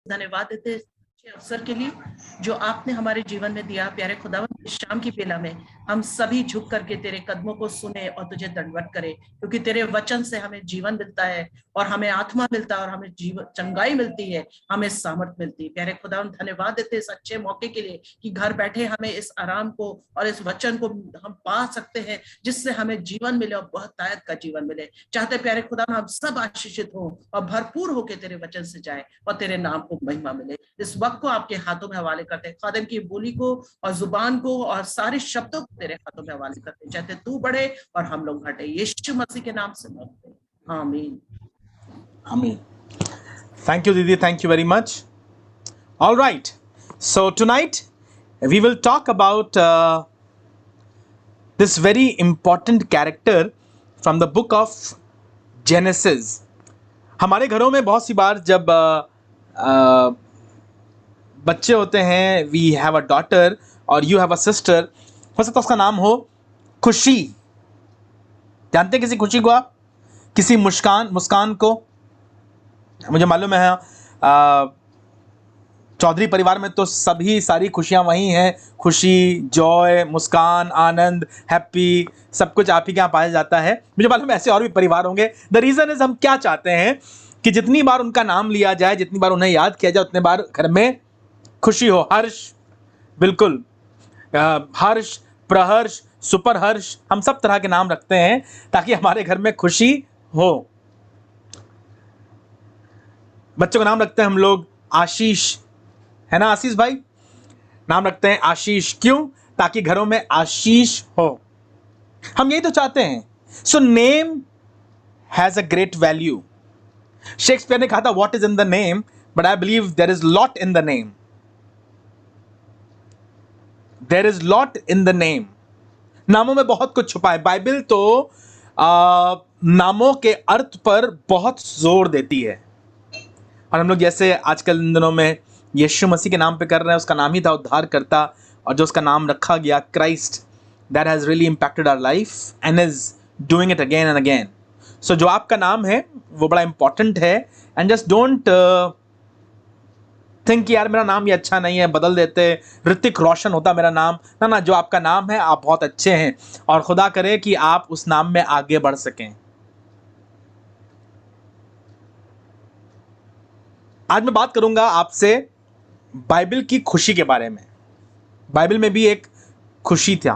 धन्यवाद देते हैं अच्छे अवसर के लिए जो आपने हमारे जीवन में दिया। प्यारे खुदावंद, इस शाम की बेला में हम सभी झुक करके तेरे कदमों को सुने और तुझे दंडवत करें, क्योंकि तेरे वचन से हमें जीवन मिलता है और हमें आत्मा मिलता है और हमें जीवन चंगाई मिलती है, हमें सामर्थ मिलती है। प्यारे खुदावंद, धन्यवाद देते इस अच्छे मौके के लिए कि घर बैठे हमें इस आराम को और इस वचन को हम पा सकते हैं, जिससे हमें जीवन मिले और बहुत ताकत का जीवन मिले। चाहते प्यारे खुदा हम सब आशीषित हो और भरपूर होकर तेरे वचन से जाए और तेरे नाम को महिमा मिले। इस वक्त को आपके हाथों में हवाले करते हैं, खादिम की बोली को और जुबान को और सारे शब्दों को तेरे हाथों में हवाले करते हैं। चाहते तू बढ़े और हम लोग घटे, यीशु मसीह के नाम से मांगते हैं, आमीन। आमीन। Thank you, Didi. Thank you very much. All right. So tonight we will talk about this very important character from the book of Genesis. हमारे घरों में बहुत सी बार जब बच्चे होते हैं, वी हैव अ डॉटर और यू हैव अ सिस्टर, हो सकता है उसका नाम हो खुशी। जानते हैं किसी खुशी को आप? किसी मुस्कान को? मुझे मालूम है चौधरी परिवार में तो सारी खुशियां वही हैं। खुशी, जॉय, मुस्कान, आनंद, हैप्पी, सब कुछ आप ही के यहाँ पाया जाता है। मुझे मालूम है ऐसे और भी परिवार होंगे। द रीज़न इज, हम क्या चाहते हैं कि जितनी बार उनका नाम लिया जाए, जितनी बार उन्हें याद किया जाए, उतने बार घर में खुशी हो, हर्ष, बिल्कुल हर्ष, प्रहर्ष, सुपर हर्ष, हम सब तरह के नाम रखते हैं ताकि हमारे घर में खुशी हो। बच्चों का नाम रखते हैं हम लोग आशीष, है ना आशीष भाई? नाम रखते हैं आशीष, क्यों? ताकि घरों में आशीष हो। हम यही तो चाहते हैं। So name has a great value. Shakespeare ने कहा था what is in the name, but I believe there is lot in the name. There is lot in the name. नामों में बहुत कुछ छुपा है। बाइबल तो नामों के अर्थ पर बहुत जोर देती है। और हम लोग जैसे आजकल इन दिनों में यीशु मसीह के नाम पे कर रहे हैं, उसका नाम ही था उद्धारकर्ता, और जो उसका नाम रखा गया Christ, that has really impacted our life and is doing it again and again. So जो आपका नाम है वो बड़ा इंपॉर्टेंट है। एंड जस्ट डोंट थिंक कि यार मेरा नाम ये अच्छा नहीं है, बदल देते, ऋतिक रोशन होता मेरा नाम। ना, जो आपका नाम है आप बहुत अच्छे हैं और खुदा करे कि आप उस नाम में आगे बढ़ सकें। आज मैं बात करूंगा आपसे बाइबल की खुशी के बारे में। बाइबल में भी एक खुशी था,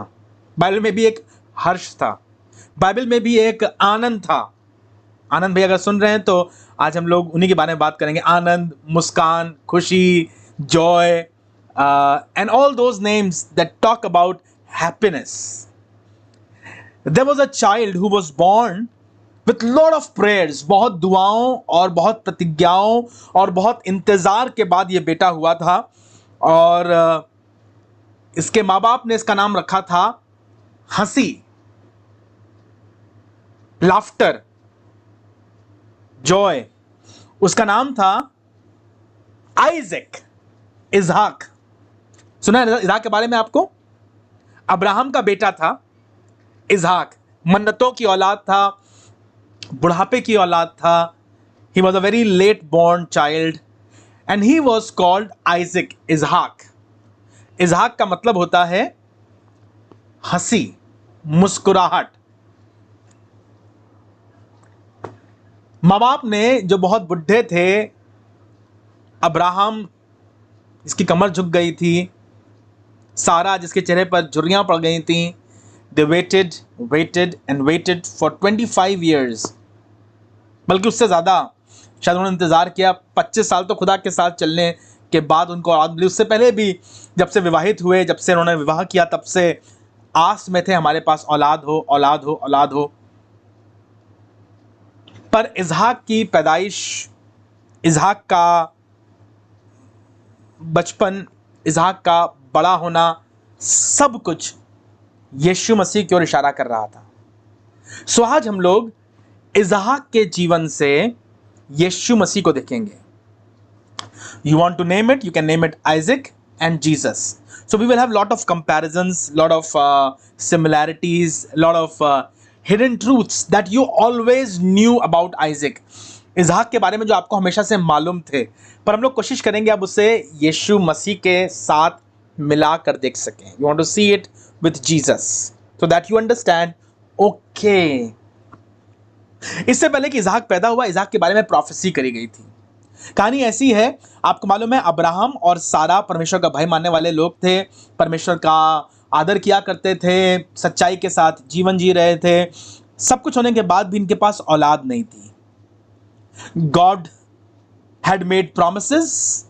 बाइबल में भी एक हर्ष था, बाइबल में भी एक आनंद था। आनंद भैया अगर सुन रहे हैं तो आज हम लोग उन्हीं के बारे में बात करेंगे। Anand, Muskan, Khushi, joy and all those names that talk about happiness. There was a child who was born with lot of prayers. बहुत दुआओं और बहुत प्रतिज्ञाओं और बहुत इंतजार के बाद ये बेटा हुआ था। और इसके माँ बाप ने इसका नाम रखा था हंसी, लाफ्टर, जॉय। उसका नाम था आइजक, इसहाक। सुना है इसहाक के बारे में आपको? अब्राहम का बेटा था इसहाक, मन्नतों की औलाद था, बुढ़ापे की औलाद था। He was a very late born child and he was called Isaac, इसहाक। इसहाक का मतलब होता है हंसी, मुस्कुराहट। माँ बाप ने जो बहुत बुढ़े थे, अब्राहम जिसकी कमर झुक गई थी, सारा जिसके चेहरे पर झुर्रियां पड़ गई थी, they waited and waited for 25 years, बल्कि उससे ज़्यादा शायद उन्होंने इंतज़ार किया। 25 साल तो खुदा के साथ चलने के बाद उनको औलाद मिली। उससे पहले भी जब से विवाहित हुए, जब से उन्होंने विवाह किया, तब से आस में थे हमारे पास औलाद हो, औलाद हो, औलाद हो। पर इसहाक की पैदाइश, इसहाक का बचपन, इसहाक का बड़ा होना, सब कुछ यीशु मसीह की ओर इशारा कर रहा था। सो आज हम लोग इसहाक के जीवन से यीशु मसीह को देखेंगे। You want to name it, you can name it Isaac and Jesus. So we will have lot of comparisons, lot of similarities, lot of hidden truths that you always knew about Isaac. इसहाक के बारे में जो आपको हमेशा से मालूम थे, पर हम लोग कोशिश करेंगे अब उसे यीशु मसीह के साथ मिला कर देख सकें। You want to see it with Jesus so that you understand. Okay, इससे पहले कि इसहाक पैदा हुआ, इसहाक के बारे में प्रोफेसी करी गई थी। कहानी ऐसी है, आपको मालूम है अब्राहम और सारा परमेश्वर का भाई मानने वाले लोग थे, परमेश्वर का आदर किया करते थे, सच्चाई के साथ जीवन जी रहे थे। सब कुछ होने के बाद भी इनके पास औलाद नहीं थी। गॉड हैड मेड प्रॉमिसेस,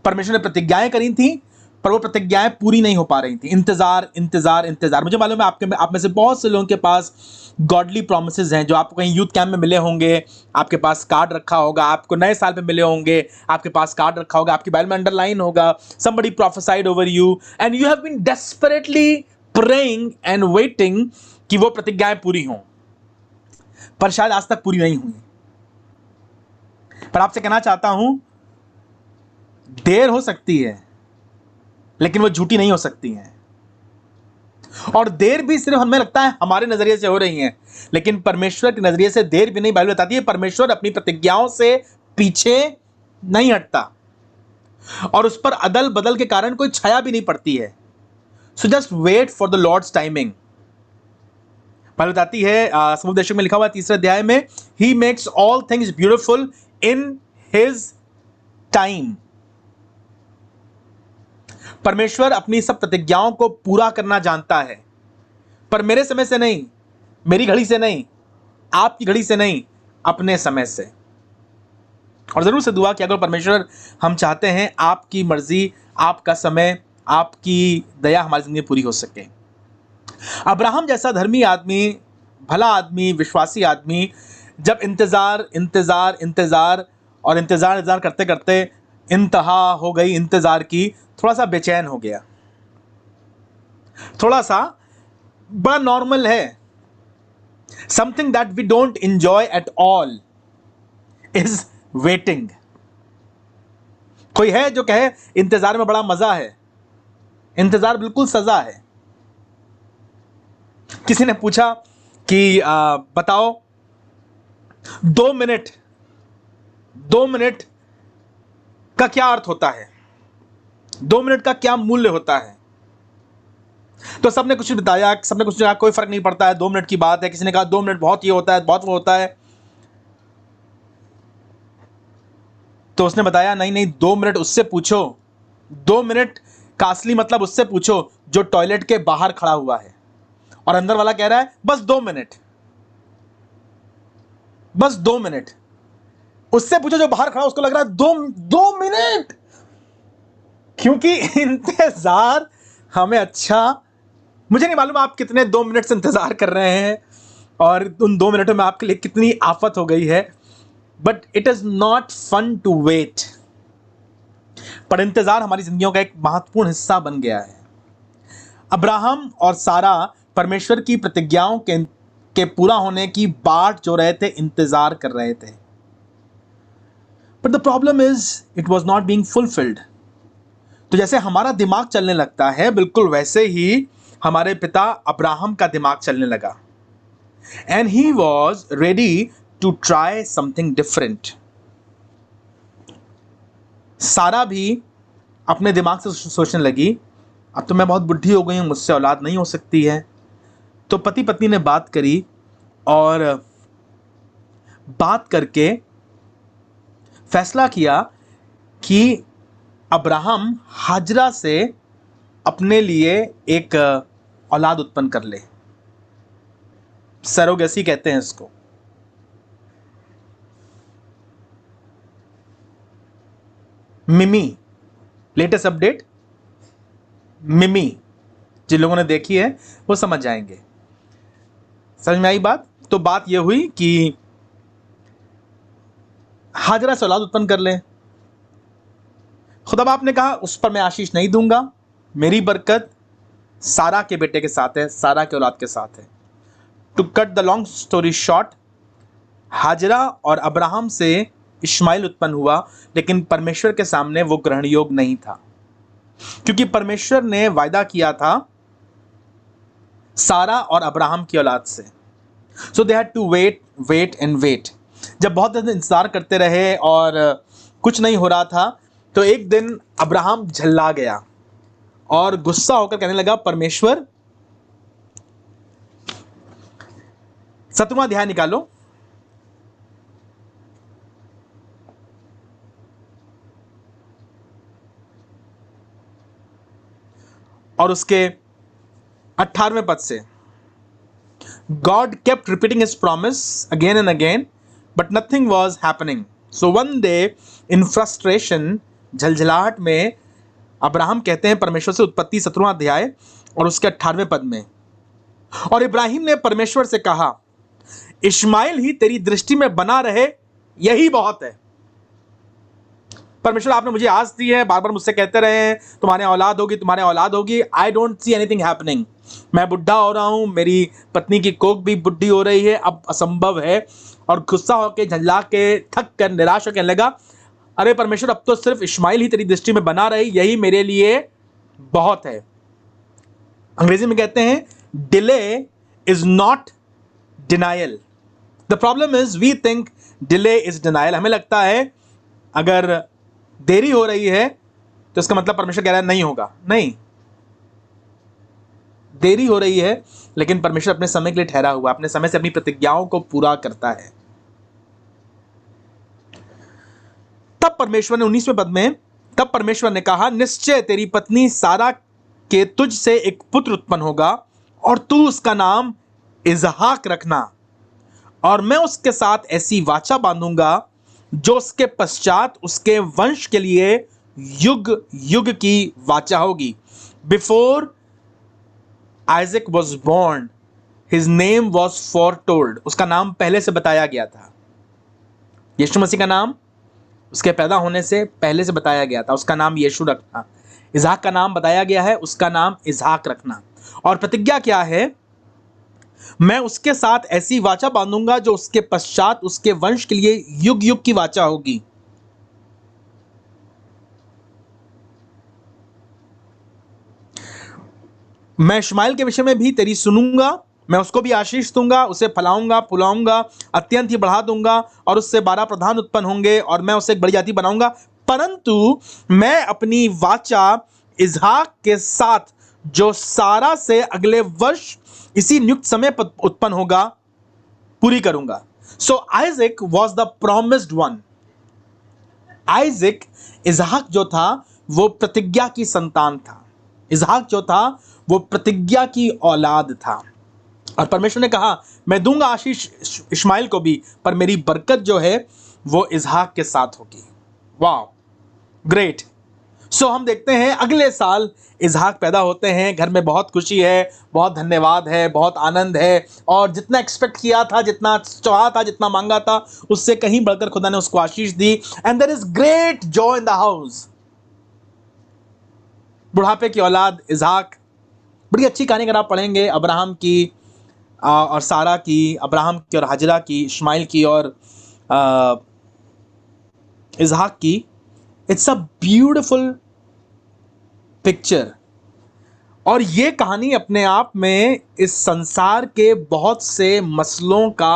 परमेश्वर ने प्रतिज्ञाएं करी थी, पर वो प्रतिज्ञाएं पूरी नहीं हो पा रही थी। इंतजार इंतजार इंतजार। मुझे मालूम है आप में से बहुत से लोगों के पास गॉडली प्रॉमिसेस हैं, जो आपको कहीं यूथ कैंप में मिले होंगे, आपके पास कार्ड रखा होगा, आपको नए साल पे मिले होंगे, आपके पास कार्ड रखा होगा, आपकी बाइबल में अंडरलाइन होगा, somebody prophesied over you and you have been desperately praying and waiting कि वो प्रतिज्ञाएं पूरी हों, पर शायद आज तक पूरी नहीं हुई। पर आपसे कहना चाहता हूं, देर हो सकती है लेकिन वो झूठी नहीं हो सकती हैं। और देर भी सिर्फ हमें लगता है हमारे नजरिए से हो रही है, लेकिन परमेश्वर के नजरिए से देर भी नहीं। बाइबल बताती है परमेश्वर अपनी प्रतिज्ञाओं से पीछे नहीं हटता और उस पर अदल बदल के कारण कोई छाया भी नहीं पड़ती है। So just wait for the Lord's timing. Bible बताती है समुपदेशक में लिखा हुआ 3 अध्याय में, he makes all things beautiful in his time. परमेश्वर अपनी सब प्रतिज्ञाओं को पूरा करना जानता है, पर मेरे समय से नहीं, मेरी घड़ी से नहीं, आपकी घड़ी से नहीं, अपने समय से। और जरूर से दुआ कि अगर परमेश्वर हम चाहते हैं आपकी मर्जी, आपका समय, आपकी दया हमारी जिंदगी में पूरी हो सके। अब्राहम जैसा धर्मी आदमी, भला आदमी, विश्वासी आदमी जब इंतजार इंतजार इंतजार और इंतजार करते करते इंतहा हो गई इंतजार की, थोड़ा सा बेचैन हो गया। थोड़ा सा बड़ा नॉर्मल है। Something that we don't enjoy at all is waiting. कोई है जो कहे इंतजार में बड़ा मजा है? इंतजार बिल्कुल सजा है। किसी ने पूछा कि बताओ 2 मिनट का क्या अर्थ होता है, 2 मिनट का क्या मूल्य होता है? तो सबने कुछ बताया, सबने कुछ कहा कोई फर्क नहीं पड़ता है, 2 मिनट की बात है। किसी ने कहा 2 मिनट बहुत ये होता है, बहुत वो होता है। तो उसने बताया नहीं नहीं, 2 मिनट उससे पूछो, 2 मिनट का असली मतलब उससे पूछो जो टॉयलेट के बाहर खड़ा हुआ है और अंदर वाला कह रहा है बस 2 मिनट, बस 2 मिनट। उससे पूछो जो बाहर खड़ा, उसको लग रहा है 2 मिनट। क्योंकि इंतजार हमें अच्छा, मुझे नहीं मालूम आप कितने 2 मिनट से इंतजार कर रहे हैं और उन 2 मिनटों में आपके लिए कितनी आफत हो गई है, but it is not fun to wait. पर इंतजार हमारी जिंदगियों का एक महत्वपूर्ण हिस्सा बन गया है। अब्राहम और सारा परमेश्वर की प्रतिज्ञाओं के पूरा होने की बाट जो रहे थे, इंतजार कर रहे थे, but the problem is it was not being fulfilled. तो जैसे हमारा दिमाग चलने लगता है, बिल्कुल वैसे ही हमारे पिता अब्राहम का दिमाग चलने लगा। And he was ready to try something different. Sarah भी अपने दिमाग से सोचने लगी, अब तो मैं बहुत बुढ़ी हो गई हूं, मुझसे औलाद नहीं हो सकती है। तो पति पत्नी ने बात करी और बात करके फैसला किया कि अब्राहम हाजरा से अपने लिए एक औलाद उत्पन्न कर ले। सरोगेसी कहते हैं इसको। मिमी, लेटेस्ट अपडेट मिमी, जिन लोगों ने देखी है वो समझ जाएंगे। समझ में आई बात? तो बात यह हुई कि हाजरा से औलाद उत्पन्न कर ले। खुदा बाप ने कहा उस पर मैं आशीष नहीं दूंगा, मेरी बरकत सारा के बेटे के साथ है, सारा के औलाद के साथ है। To cut the long story short, हाजरा और अब्राहम से इश्माइल उत्पन्न हुआ, लेकिन परमेश्वर के सामने वो ग्रहण योग्य नहीं था, क्योंकि परमेश्वर ने वायदा किया था सारा और अब्राहम की औलाद से। So they had to wait and wait. जब बहुत दिन इंतजार करते रहे और कुछ नहीं हो रहा था, तो एक दिन अब्राहम झल्ला गया और गुस्सा होकर कहने लगा, परमेश्वर, 17वां अध्याय निकालो। और उसके 18वें पद से, God kept repeating his promise again and again, but nothing was happening. So one day, in frustration, झलझलाहट में, अब्राहम कहते हैं परमेश्वर से, उत्पत्ति 17वां अध्याय और उसके 18वें पद में, और इब्राहिम ने परमेश्वर से कहा, इश्माइल ही तेरी दृष्टि में बना रहे, यही बहुत है। परमेश्वर, आपने मुझे आज दी है, बार बार मुझसे कहते रहे हैं तुम्हारे औलाद होगी, तुम्हारे औलाद होगी। I don't see anything happening. मैं बुढ़ा हो रहा हूं, मेरी पत्नी की कोख भी बुढ़ी हो रही है, अब असंभव है। और गुस्सा होकर, झल्ला के, थक कर, निराश होकर लगा, अरे परमेश्वर, अब तो सिर्फ इश्माइल ही तेरी दृष्टि में बना रही, यही मेरे लिए बहुत है। अंग्रेजी में कहते हैं, delay is not denial. The problem is we think delay is denial. हमें लगता है अगर देरी हो रही है तो इसका मतलब परमेश्वर कह रहा है नहीं होगा। नहीं, देरी हो रही है, लेकिन परमेश्वर अपने समय के लिए ठहरा हुआ, अपने समय से अपनी प्रतिज्ञाओं को पूरा करता है। तब परमेश्वर ने 19वें पद में, तब परमेश्वर ने कहा, निश्चय तेरी पत्नी सारा के तुझ से एक पुत्र उत्पन्न होगा और तू उसका नाम इसहाक रखना, और मैं उसके साथ ऐसी वाचा बांधूंगा जो उसके पश्चात उसके वंश के लिए युग युग की वाचा होगी। Before Isaac was born his name was foretold. उसका नाम पहले से बताया गया था। यीशु मसीह का नाम उसके पैदा होने से पहले से बताया गया था, उसका नाम यीशु रखना। इसहाक का नाम बताया गया है, उसका नाम इसहाक रखना। और प्रतिज्ञा क्या है? मैं उसके साथ ऐसी वाचा बांधूंगा जो उसके पश्चात उसके वंश के लिए युग युग की वाचा होगी। मैं इश्माइल के विषय में भी तेरी सुनूंगा, मैं उसको भी आशीष दूंगा, उसे फलाऊंगा, फुलाऊंगा, अत्यंत ही बढ़ा दूंगा, और उससे 12 प्रधान उत्पन्न होंगे, और मैं उसे एक बड़ी जाति बनाऊंगा। परंतु मैं अपनी वाचा इसहाक के साथ जो सारा से अगले वर्ष इसी नियुक्त समय पर उत्पन्न होगा, पूरी करूंगा। So Isaac was the promised one. Isaac, इसहाक जो था वो प्रतिज्ञा की संतान था। इसहाक जो था वो प्रतिज्ञा की औलाद था। और परमेश्वर ने कहा, मैं दूंगा आशीष इश्माइल को भी, पर मेरी बरकत जो है वो इसहाक के साथ होगी। वाह, ग्रेट। सो हम देखते हैं अगले साल इसहाक पैदा होते हैं, घर में बहुत खुशी है, बहुत धन्यवाद है, बहुत आनंद है, और जितना एक्सपेक्ट किया था, जितना चाहा था, जितना मांगा था, उससे कहीं बढ़कर खुदा ने उसको आशीष दी। And there is great joy in the house. बुढ़ापे की औलाद इसहाक, बड़ी अच्छी कहानी अगर आप पढ़ेंगे अब्राहम की और सारा की, अब्राहम की और हाजिरा की, इश्माइल की और इसहाक की। It's a beautiful picture. और ये कहानी अपने आप में इस संसार के बहुत से मसलों का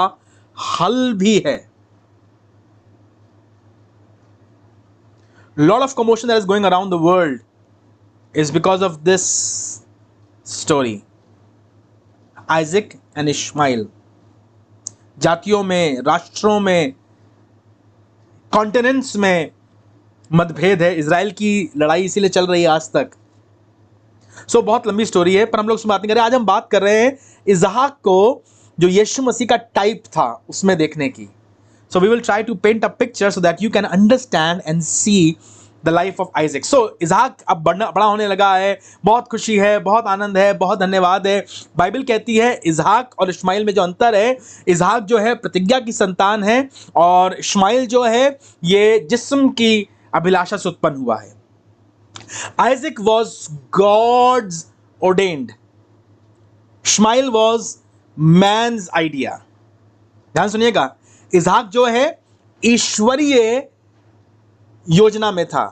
हल भी है। Lot of commotion that is going around the world is because of this story, Isaac and Ishmael. जातियों में, राष्ट्रों में, कॉन्टिनेंट्स में मतभेद है। इजराइल की लड़ाई इसीलिए चल रही है आज तक। सो बहुत लंबी स्टोरी है, पर हम लोग उसमें बात नहीं कर रहे। आज हम बात कर रहे हैं इसहाक को, जो यीशु मसीह का टाइप था, उसमें देखने की। So we will try to paint a picture so that you can understand and see the life of Isaac. So इसहाक अब बड़ा होने लगा है, बहुत खुशी है, बहुत आनंद है, बहुत धन्यवाद है। बाइबल कहती है इसहाक और इश्माइल में जो अंतर है, इसहाक जो है प्रतिज्ञा की संतान है, और इश्माइल जो है ये जिस्म की अभिलाषा से उत्पन्न हुआ है। Isaac was God's ordained, Ishmael was man's idea. ध्यान सुनिएगा, इसहाक जो है ईश्वरीय योजना में था,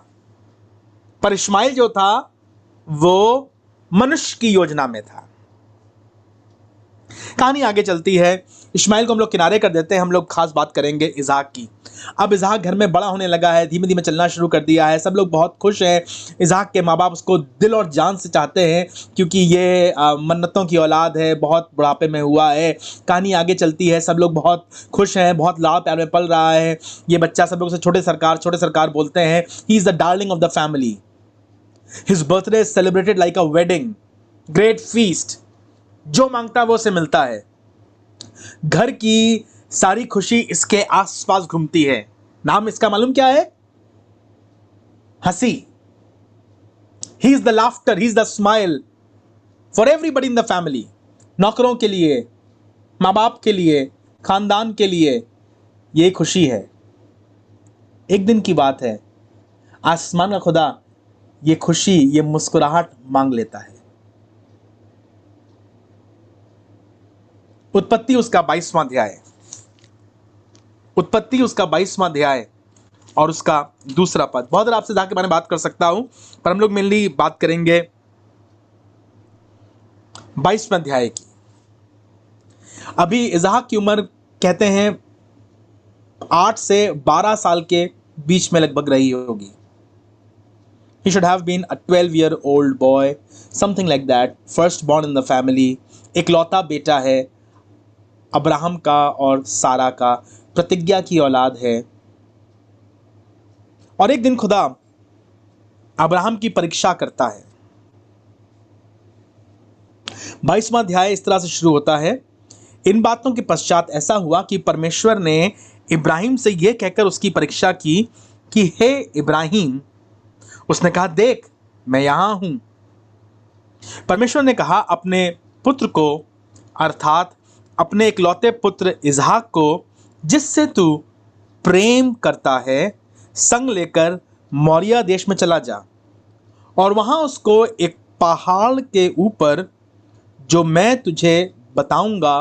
पर इश्माइल जो था वो मनुष्य की योजना में था। कहानी आगे चलती है। इश्माइल को हम लोग किनारे कर देते हैं, हम लोग खास बात करेंगे इसहाक की। अब इसहाक घर में बड़ा होने लगा है, धीमे धीमे चलना शुरू कर दिया है, सब लोग बहुत खुश हैं। इसहाक के माँ बाप उसको दिल और जान से चाहते हैं, क्योंकि ये मन्नतों की औलाद है, बहुत बुढ़ापे में हुआ है। कहानी आगे चलती है, सब लोग बहुत खुश हैं, बहुत लाड़ प्यार में पल रहा है ये बच्चा। सब लोग उसे छोटे सरकार बोलते हैं। He is the darling of the family. His birthday is celebrated like a wedding, great feast. जो मांगता है वो उसे मिलता है। घर की सारी खुशी इसके आसपास घूमती है। नाम इसका मालूम क्या है? हंसी। He is the laughter, he is the smile for everybody in the family. नौकरों के लिए, माँ बाप के लिए, खानदान के लिए ये खुशी है। एक दिन की बात है, आसमान का खुदा ये खुशी, ये मुस्कुराहट मांग लेता है। उत्पत्ति उसका 22वां अध्याय, उत्पत्ति उसका 22वां अध्याय और उसका दूसरा पद। बहुत आपसे इसहाक के बारे में बात कर सकता हूं, पर हम लोग मेनली बात करेंगे 22वें अध्याय की। अभी इसहाक की उम्र कहते हैं 8 से 12 साल के बीच में लगभग रही होगी। He should have been a 12-year-old boy, something like that, first born in the family। इकलौता बेटा है अब्राहम का और सारा का, प्रतिज्ञा की औलाद है। और एक दिन खुदा अब्राहम की परीक्षा करता है। 22वां अध्याय इस तरह से शुरू होता है। इन बातों के पश्चात ऐसा हुआ कि परमेश्वर ने इब्राहिम से यह कहकर उसकी परीक्षा की कि हे इब्राहिम। उसने कहा, देख मैं यहां हूं। परमेश्वर ने कहा, अपने पुत्र को अर्थात अपने इकलौते पुत्र इसहाक को, जिससे तू प्रेम करता है, संग लेकर मोरिया देश में चला जा और वहां उसको एक पहाड़ के ऊपर, जो मैं तुझे बताऊंगा,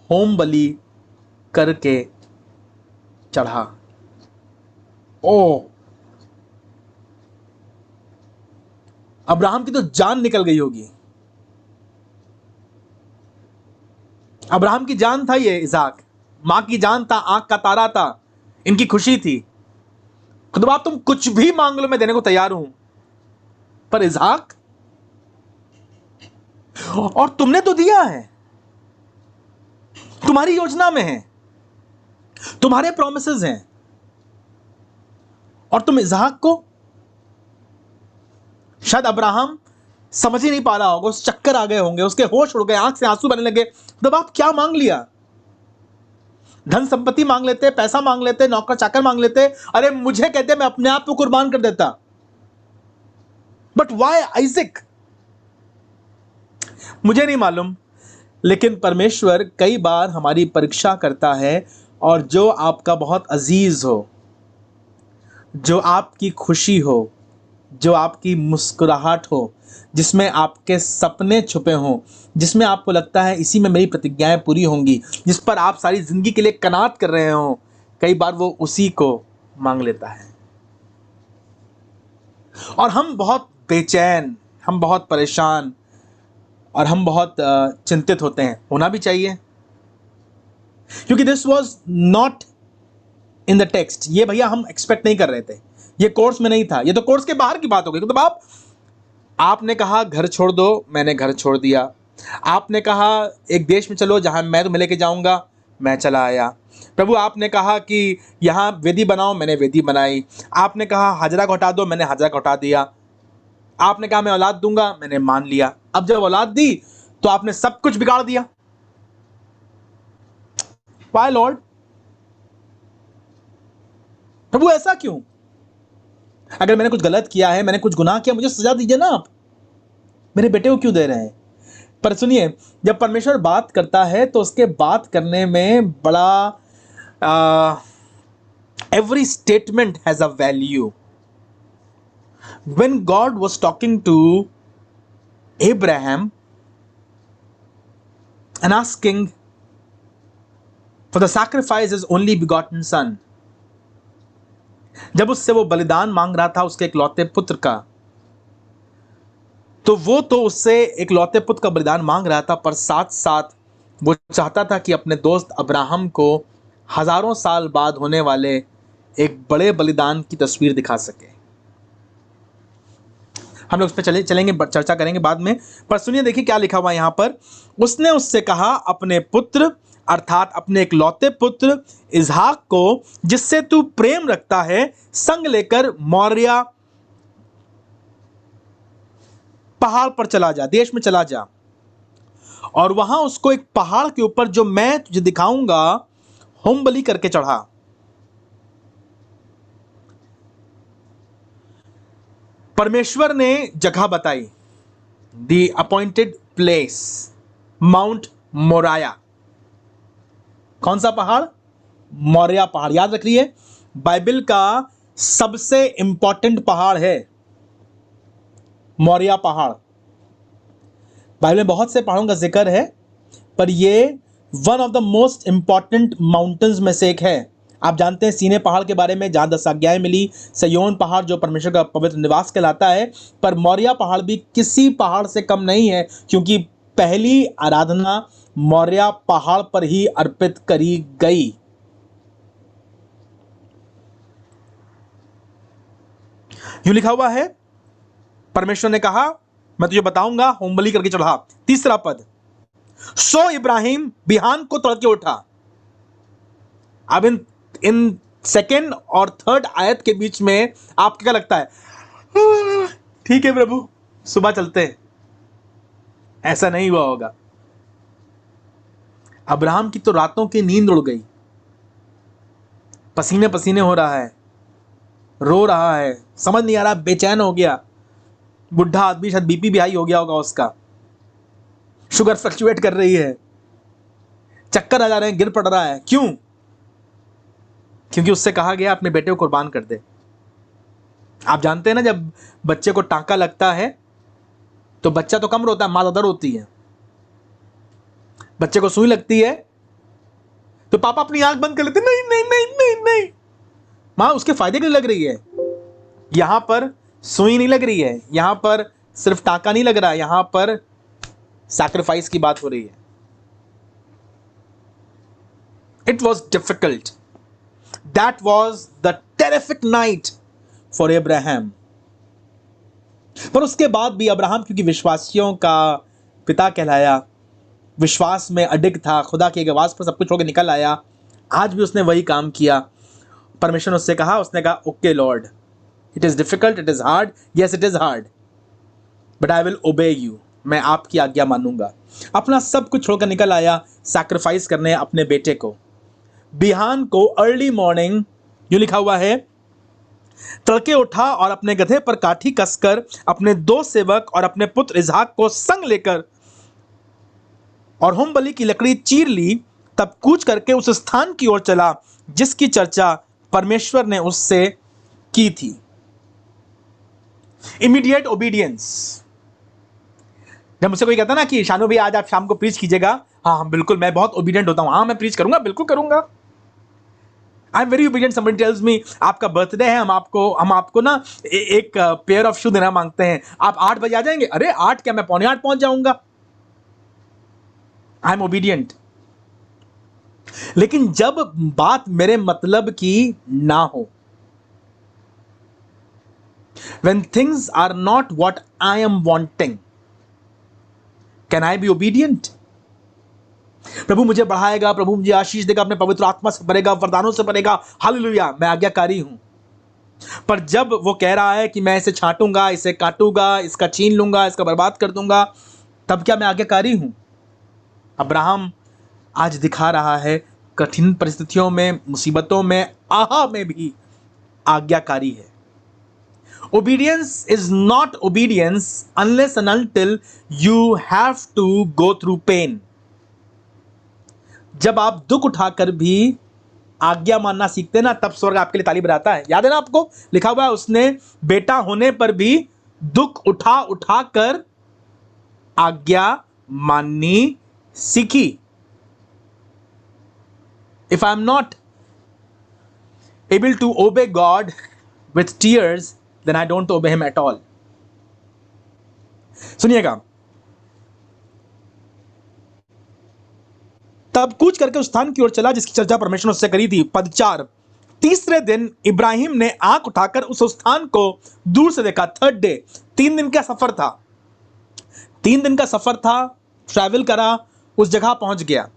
होम बलि करके चढ़ा। ओ, अब्राहम की तो जान निकल गई होगी। अब्राहम की जान था ये इसहाक, मां की जान था, आंख का तारा था, इनकी खुशी थी। खुद बाप तुम कुछ भी मांग लो मैं देने को तैयार हूं, पर इसहाक, और तुमने तो दिया है, तुम्हारी योजना में है, तुम्हारे प्रॉमिसेस हैं, और तुम इसहाक को। शायद अब्राहम समझ ही नहीं पा रहा होगा, उस चक्कर आ गए होंगे, उसके होश उड़ गए, आंख से आंसू बहने लगे। तो आप क्या मांग लिया? धन संपत्ति मांग लेते, पैसा मांग लेते, नौकर चाकर मांग लेते। अरे मुझे कहते मैं अपने आप को कुर्बान कर देता। But why Isaac? मुझे नहीं मालूम, लेकिन परमेश्वर कई बार हमारी परीक्षा करता है, और जो आपका बहुत अजीज हो, जो आपकी खुशी हो, जो आपकी मुस्कुराहट हो, जिसमें आपके सपने छुपे हों, जिसमें आपको लगता है इसी में मेरी प्रतिज्ञाएं पूरी होंगी, जिस पर आप सारी जिंदगी के लिए कनात कर रहे हो, कई बार वो उसी को मांग लेता है। और हम बहुत बेचैन, हम बहुत परेशान और हम बहुत चिंतित होते हैं। होना भी चाहिए, क्योंकि this was not in the text. ये भैया हम एक्सपेक्ट नहीं कर रहे थे, ये कोर्स में नहीं था, ये तो कोर्स के बाहर की बात हो गई। तो आपने कहा घर छोड़ दो, मैंने घर छोड़ दिया। आपने कहा एक देश में चलो जहां मैं तुम्हें लेके जाऊंगा, मैं चला आया। प्रभु आपने कहा कि यहाँ वेदी बनाओ, मैंने वेदी बनाई। आपने कहा हाजरा को हटा दो, मैंने हाजरा को हटा दिया। आपने कहा मैं औलाद दूंगा, मैंने मान लिया। अब जब औलाद दी तो आपने सब कुछ बिगाड़ दिया। Why Lord? प्रभु ऐसा क्यों? अगर मैंने कुछ गलत किया है, मैंने कुछ गुनाह किया, मुझे सजा दीजिए ना। आप मेरे बेटे को क्यों दे रहे हैं? पर सुनिए, जब परमेश्वर बात करता है तो उसके बात करने में बड़ा every statement has a value. When God was talking to Abraham and asking for the sacrifice his only begotten son, जब उससे वो बलिदान मांग रहा था उसके इकलौते पुत्र का, तो वो तो उससे इकलौते पुत्र का बलिदान मांग रहा था, पर साथ साथ वो चाहता था कि अपने दोस्त अब्राहम को हजारों साल बाद होने वाले एक बड़े बलिदान की तस्वीर दिखा सके। हम लोग इस पर चलेंगे, चर्चा करेंगे बाद में। पर सुनिए, देखिए क्या लिखा हुआ यहां पर। उसने उससे कहा, अपने पुत्र अर्थात अपने इकलौते पुत्र इसहाक को, जिससे तू प्रेम रखता है, संग लेकर मोरिया पहाड़ पर चला जा, देश में चला जा, और वहां उसको एक पहाड़ के ऊपर जो मैं तुझे दिखाऊंगा होम बलि करके चढ़ा। परमेश्वर ने जगह बताई, the appointed place, mount Moraya. कौन सा पहाड़? मोरिया पहाड़। याद रखिए, बाइबल का सबसे इंपॉर्टेंट पहाड़ है मोरिया पहाड़। बाइबल में बहुत से पहाड़ों का जिक्र है, पर यह one of the most important mountains में से एक है। आप जानते हैं सीने पहाड़ के बारे में, जहां 10 आज्ञाएं मिली, सयोन पहाड़ जो परमेश्वर का पवित्र निवास कहलाता है, पर मोरिया पहाड़ भी किसी पहाड़ से कम नहीं है, क्योंकि पहली आराधना मोरिया पहाड़ पर ही अर्पित करी गई। यूं लिखा हुआ है, परमेश्वर ने कहा, मैं तुझे बताऊंगा, होम बलि करके चढ़ा। तीसरा पद, सो इब्राहिम बिहान को तड़के उठा। अब इन सेकेंड और थर्ड आयत के बीच में आपको क्या लगता है? ठीक है प्रभु, सुबह चलते हैं। ऐसा नहीं हुआ होगा। अब्राहम की तो रातों की नींद उड़ गई, पसीने पसीने हो रहा है, रो रहा है, समझ नहीं आ रहा, बेचैन हो गया। बुढ़ा आदमी, शायद बीपी भी हाई हो गया होगा उसका, शुगर फ्लक्चुएट कर रही है, चक्कर आ जा रहे हैं, गिर पड़ रहा है। क्यों? क्योंकि उससे कहा गया अपने बेटे को कुर्बान कर दे। आप जानते हैं ना, जब बच्चे को टांका लगता है तो बच्चा तो कम रोता है, मां ज्यादा रोती है। बच्चे को सुई लगती है तो पापा अपनी आंख बंद कर लेते, नहीं नहीं नहीं नहीं नहीं। मां उसके फायदे के लिए लग रही है। यहां पर सुई नहीं लग रही है, यहां पर सिर्फ टांका नहीं लग रहा है, यहां पर सैक्रिफाइस की बात हो रही है। It was difficult, that was the terrific night for Abraham. पर उसके बाद भी अब्राहम, क्योंकि विश्वासियों का पिता कहलाया, विश्वास में अडिग था, खुदा की आवाज पर सब कुछ छोड़कर निकल आया, आज भी उसने वही काम किया। परमेश्वर ने उससे कहा, उसने कहा, okay Lord, it is difficult, it is hard, yes it is hard, but I will obey you. मैं आपकी आज्ञा मानूंगा। अपना सब कुछ छोड़कर निकल आया सैक्रिफाइस करने अपने बेटे को। बिहान को, अर्ली मॉर्निंग, यूं लिखा हुआ है, तड़के उठा और अपने गधे पर काठी कसकर अपने 2 सेवक और अपने पुत्र इसहाक को संग लेकर और होम बलि की लकड़ी चीर ली। तब कूच करके उस स्थान की ओर चला जिसकी चर्चा परमेश्वर ने उससे की थी। Immediate obedience. जब मुझसे कोई कहता ना कि शानू भाई आज आप शाम को प्रीच कीजिएगा, हाँ हाँ बिल्कुल, मैं बहुत ओबीडियंट होता हूं, हाँ मैं प्रीच करूंगा, बिल्कुल करूंगा। I am very obedient. Somebody tells me आपका बर्थडे है, हम आपको ना एक पेयर ऑफ शू देना मांगते हैं, आप 8 बजे आ जाएंगे। अरे 8 क्या, मैं 7:45 पहुंच जाऊंगा। I am obedient. लेकिन जब बात मेरे मतलब की ना हो, when things are not what I am wanting, can I be obedient? प्रभु मुझे बढ़ाएगा, प्रभु मुझे आशीष देगा, अपने पवित्र आत्मा से भरेगा, वरदानों से भरेगा, हालेलुया, मैं आज्ञाकारी हूं। पर जब वो कह रहा है कि मैं इसे छांटूंगा, इसे काटूंगा, इसका छीन लूंगा, इसका बर्बाद कर दूंगा, तब क्या मैं आज्ञाकारी हूं? अब्राहम आज दिखा रहा है कठिन परिस्थितियों में, मुसीबतों में, आहा में भी आज्ञाकारी है। Obedience is not obedience unless and until you have to go through pain. जब आप दुख उठाकर भी आज्ञा मानना सीखते ना, तब स्वर्ग आपके लिए ताली बजाता है। याद है ना आपको, लिखा हुआ है उसने बेटा होने पर भी दुख उठा उठा कर आज्ञा माननी सीखी। If I am not able to obey God with tears, then I don't obey him at all. सुनिएगा, तब कूच करके उस स्थान की ओर चला जिसकी चर्चा परमेश्वर ने उससे करी थी। पद 4, तीसरे दिन इब्राहिम ने आंख उठाकर उस स्थान को दूर से देखा। थर्ड डे, 3 दिन का सफर था, 3 दिन का सफर था, ट्रैवल करा, उस जगह पहुंच गया।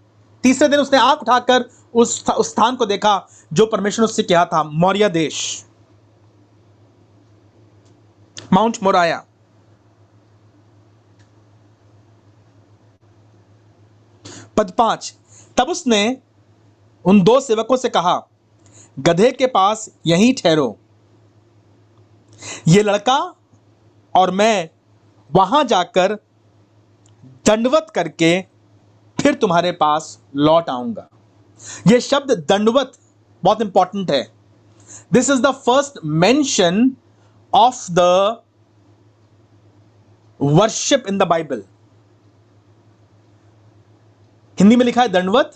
तीसरे दिन उसने आंख उठाकर उस स्थान को देखा जो परमेश्वर ने उससे कहा था, मौर्य देश, माउंट मोराया। पद 5, तब उसने उन 2 सेवकों से कहा, गधे के पास यहीं ठहरो, ये लड़का और मैं वहां जाकर दंडवत करके फिर तुम्हारे पास लौट आऊंगा। यह शब्द दंडवत बहुत इंपॉर्टेंट है। This is the first mention of the worship in the Bible. Hindi में लिखा है दंडवत,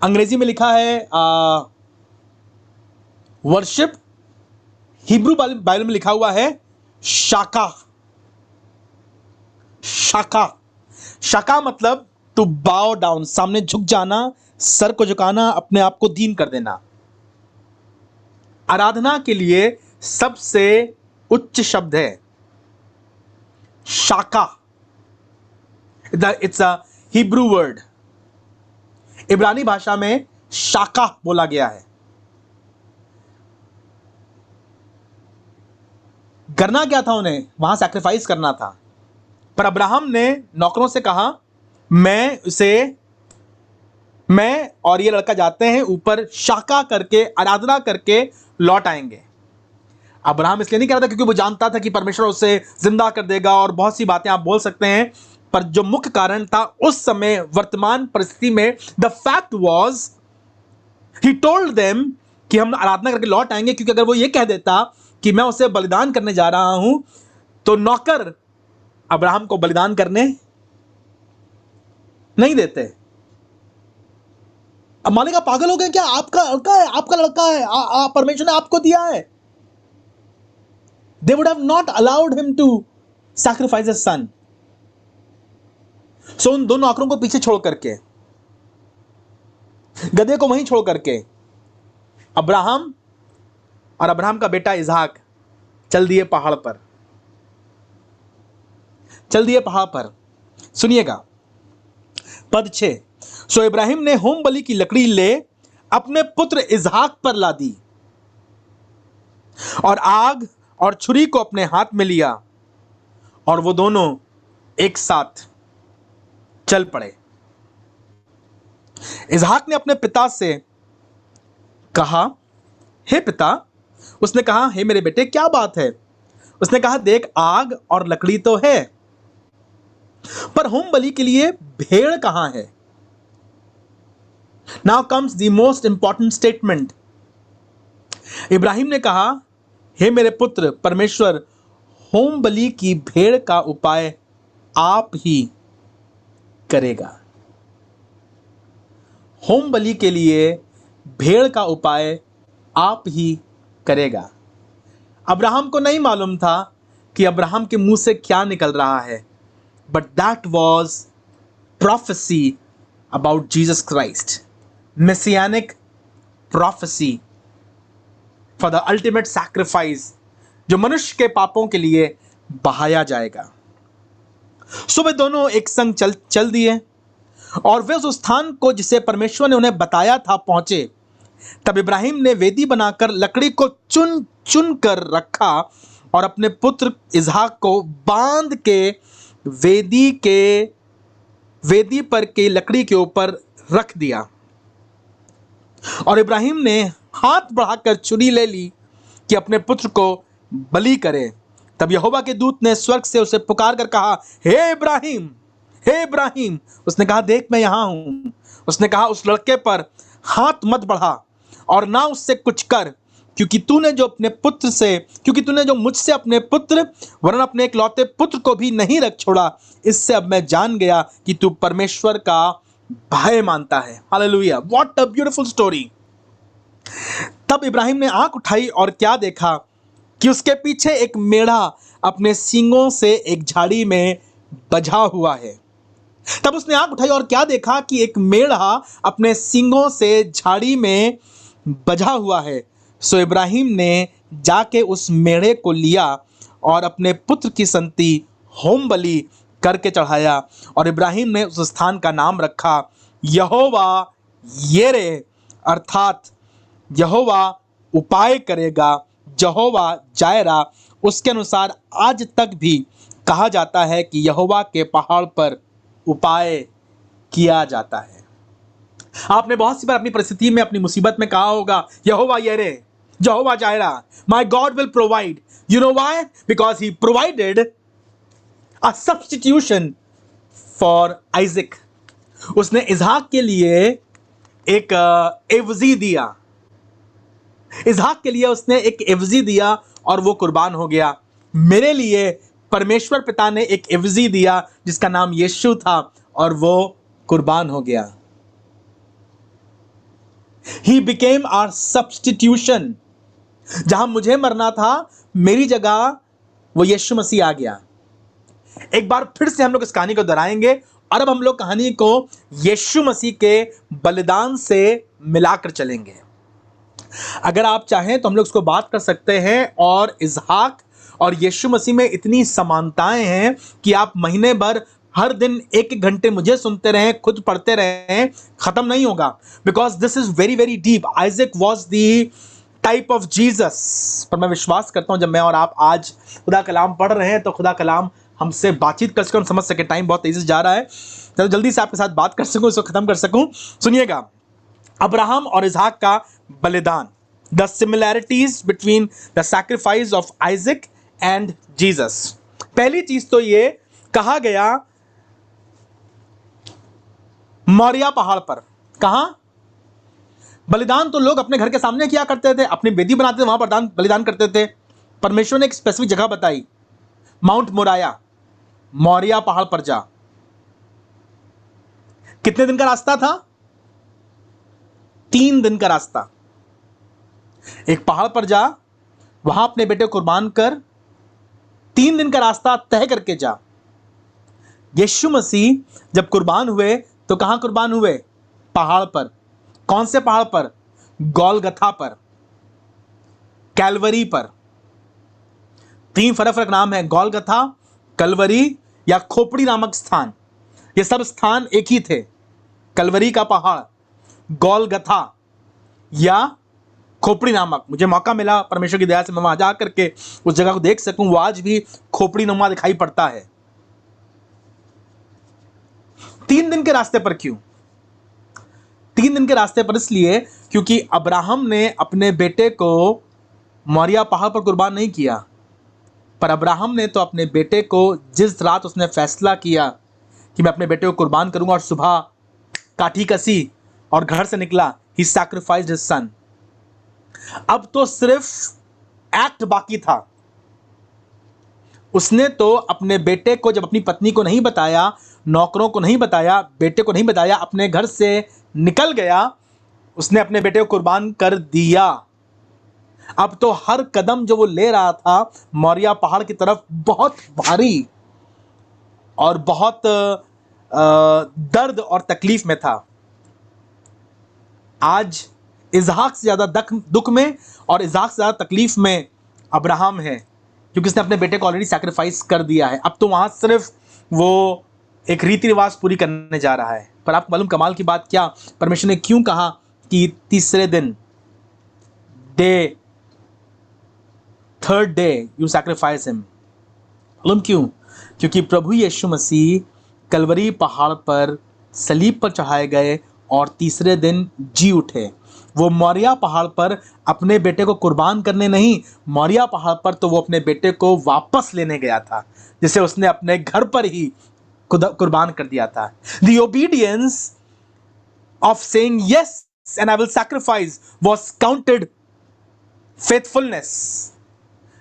अंग्रेजी में लिखा है वर्शिप, हिब्रू बाइबल में लिखा हुआ है शाका। शाका, शाका मतलब टू बाउ डाउन, सामने झुक जाना, सर को झुकाना, अपने आप को दीन कर देना। आराधना के लिए सबसे उच्च शब्द है शाका। It's a Hebrew word. इब्रानी भाषा में शाका बोला गया है। करना क्या था उन्हें? वहां सैक्रिफाइस करना था। पर अब्राहम ने नौकरों से कहा, मैं और ये लड़का जाते हैं ऊपर, शाका करके आराधना करके लौट आएंगे। अब्राहम इसलिए नहीं कह रहा था क्योंकि वो जानता था कि परमेश्वर उसे जिंदा कर देगा, और बहुत सी बातें आप बोल सकते हैं, पर जो मुख्य कारण था उस समय वर्तमान परिस्थिति में, the fact was he told them कि हम आराधना करके लौट आएंगे, क्योंकि अगर वो ये कह देता कि मैं उसे बलिदान करने जा रहा हूं, तो नौकर अब्राहम को बलिदान करने नहीं देते। अब मालिक आप पागल हो गए क्या? आपका लड़का है, आपका लड़का है, परमेश्वर ने आपको दिया है। They would have not allowed him to sacrifice his son. So उन 2 नौकरों को पीछे छोड़ करके, गधे को वहीं छोड़ करके, अब्राहम और अब्राहम का बेटा इसहाक चल दिए पहाड़ पर, चल दिए पहाड़ पर। सुनिएगा पद 6, सो इब्राहिम ने होम बलि की लकड़ी ले अपने पुत्र इसहाक पर ला दी और आग और छुरी को अपने हाथ में लिया, और वो दोनों एक साथ चल पड़े। इसहाक ने अपने पिता से कहा, हे पिता। उसने कहा, हे मेरे बेटे, क्या बात है? उसने कहा, देख, आग और लकड़ी तो है, पर होम बलि के लिए भेड़ कहां है? Now comes the most important statement. Ibrahim ने कहा, हे मेरे पुत्र, परमेश्वर होम बलि की भेड़ का उपाय आप ही करेगा। होम बलि के लिए भेड़ का उपाय आप ही करेगा। अब्राहम को नहीं मालूम था कि अब्राहम के मुंह से क्या निकल रहा है, but that was prophecy about Jesus Christ, messianic prophecy for the ultimate sacrifice, जो मनुष्य के पापों के लिए बहाया जाएगा। सो वे दोनों एक संग चल दिए, और वे उस स्थान को जिसे परमेश्वर ने उन्हें बताया था पहुंचे। तब इब्राहिम ने वेदी बनाकर लकड़ी को चुन चुन कर रखा और अपने पुत्र इसहाक को बांध के वेदी पर के लकड़ी के ऊपर रख दिया। और इब्राहिम ने हाथ बढ़ाकर छुरी ले ली कि अपने पुत्र को बलि करे। तब यहोवा के दूत ने स्वर्ग से उसे पुकार कर कहा, हे इब्राहिम, हे इब्राहिम। उसने कहा, देख मैं यहां हूं। उसने कहा, उस लड़के पर हाथ मत बढ़ा और ना उससे कुछ कर, क्योंकि तूने जो मुझसे अपने पुत्र वरन अपने इकलौते पुत्र को भी नहीं रख छोड़ा, इससे अब मैं जान गया कि तू परमेश्वर का भय मानता है। Hallelujah, what a beautiful story. तब इब्राहिम ने आंख उठाई और क्या देखा कि उसके पीछे एक मेढ़ा अपने सींगों से एक झाड़ी में बझा हुआ है। तब उसने आंख उठाई और क्या देखा कि एक मेढ़ा अपने सींगों से झाड़ी में बजा हुआ है। सो इब्राहिम ने जाके उस मेढ़े को लिया और अपने पुत्र की संति होम बलि करके चढ़ाया, और इब्राहिम ने उस स्थान का नाम रखा यहोवा येरे, अर्थात यहोवा उपाय करेगा, यहोवा जायरा। उसके अनुसार आज तक भी कहा जाता है कि यहोवा के पहाड़ पर उपाय किया जाता है। आपने बहुत सी बार अपनी परिस्थिति में, अपनी मुसीबत में कहा होगा यहोवा येरे, यहोवा जायरा, my God will provide. You know why? Because he provided a substitution for Isaac. उसने इसहाक के लिए एक एवजी दिया, इसहाक के लिए उसने एक एवजी दिया और वो कुर्बान हो गया। मेरे लिए परमेश्वर पिता ने एक एवजी दिया जिसका नाम यीशु था और वो कुर्बान हो गया। He became our substitution। जहां मुझे मरना था, मेरी जगह वो यीशु मसीह आ गया। एक बार फिर से हम लोग इस कहानी को दोहराएंगे और अब हम लोग कहानी को यीशु मसीह के बलिदान से मिलाकर चलेंगे। अगर आप चाहें तो हम लोग इसको बात कर सकते हैं, और इसहाक और यीशु मसीह में इतनी समानताएं हैं कि आप महीने भर हर दिन एक एक घंटे मुझे सुनते रहें, खुद पढ़ते रहें, खत्म नहीं होगा। Because this is very very deep. Isaac was the type of Jesus. पर मैं विश्वास करता हूं जब मैं और आप आज खुदा कलाम पढ़ रहे हैं तो खुदा कलाम हमसे बातचीत कर सके, हम समझ सके। टाइम बहुत तेजी से जा रहा है, तो जल्दी से आपके साथ बात कर सकूं, इसको खत्म कर सकूं। सुनिएगा, अब्राहम और इसहाक का बलिदान, the similarities between the sacrifice of Isaac and Jesus. पहली चीज तो ये कहा गया मोरिया पहाड़ पर। कहां बलिदान? तो लोग अपने घर के सामने किया करते थे, अपनी वेदी बनाते थे, वहां बलिदान करते थे। परमेश्वर ने एक स्पेसिफिक जगह बताई, माउंट मोराया, मोरिया पहाड़ पर जा। कितने दिन का रास्ता था? 3 दिन का रास्ता। एक पहाड़ पर जा, वहां अपने बेटे को कुर्बान कर, 3 दिन का रास्ता तय करके जा। यीशु मसीह जब कुर्बान हुए तो कहां कुर्बान हुए? पहाड़ पर। कौन से पहाड़ पर? गोलगथा पर, कैलवरी पर। 3 फर्क फर्क नाम है, गोलगथा, कलवरी या खोपड़ी नामक स्थान। ये सब स्थान एक ही थे। कलवरी का पहाड़, गोलगथा या खोपड़ी नामक। मुझे मौका मिला परमेश्वर की दया से मैं वहां जा करके उस जगह को देख सकूं। वो आज भी खोपड़ी नुमा दिखाई पड़ता है। 3 दिन के रास्ते पर क्यों? 3 दिन के रास्ते पर इसलिए क्योंकि अब्राहम ने अपने बेटे को मोरिया पहाड़ पर कुर्बान नहीं किया, पर अब्राहम ने तो अपने बेटे को, जिस रात उसने फैसला किया कि मैं अपने बेटे को कुर्बान करूंगा, और सुबह काठी कसी और घर से निकला, ही सैक्रिफाइस्ड हिज सन। अब तो सिर्फ एक्ट बाकी था। उसने तो अपने बेटे को, जब अपनी पत्नी को नहीं बताया, नौकरों को नहीं बताया, बेटे को नहीं बताया, अपने घर से निकल गया, उसने अपने बेटे को कुर्बान कर दिया। अब तो हर कदम जो वो ले रहा था मोरिया पहाड़ की तरफ, बहुत भारी और बहुत दर्द और तकलीफ में था। आज इसहाक से ज्यादा दुख में और इसहाक से ज्यादा तकलीफ में अब्राहम है, क्योंकि उसने अपने बेटे को ऑलरेडी सैक्रिफाइस कर दिया है। अब तो वहां सिर्फ वो एक रीति रिवाज पूरी करने जा रहा है। पर आपको मालूम कमाल की बात क्या? परमेश्वर ने क्यों कहा कि तीसरे दिन, third day you sacrifice him? मालूम क्यों? क्योंकि प्रभु यीशु मसीह कलवरी पहाड़ पर सलीब पर चढ़ाए गए और तीसरे दिन जी उठे। वो मोरिया पहाड़ पर अपने बेटे को कुर्बान करने नहीं, मोरिया पहाड़ पर तो वो अपने बेटे को वापस लेने गया था, जिसे उसने अपने घर पर ही कुर्बान कर दिया था। The obedience of saying yes and I will sacrifice was counted faithfulness।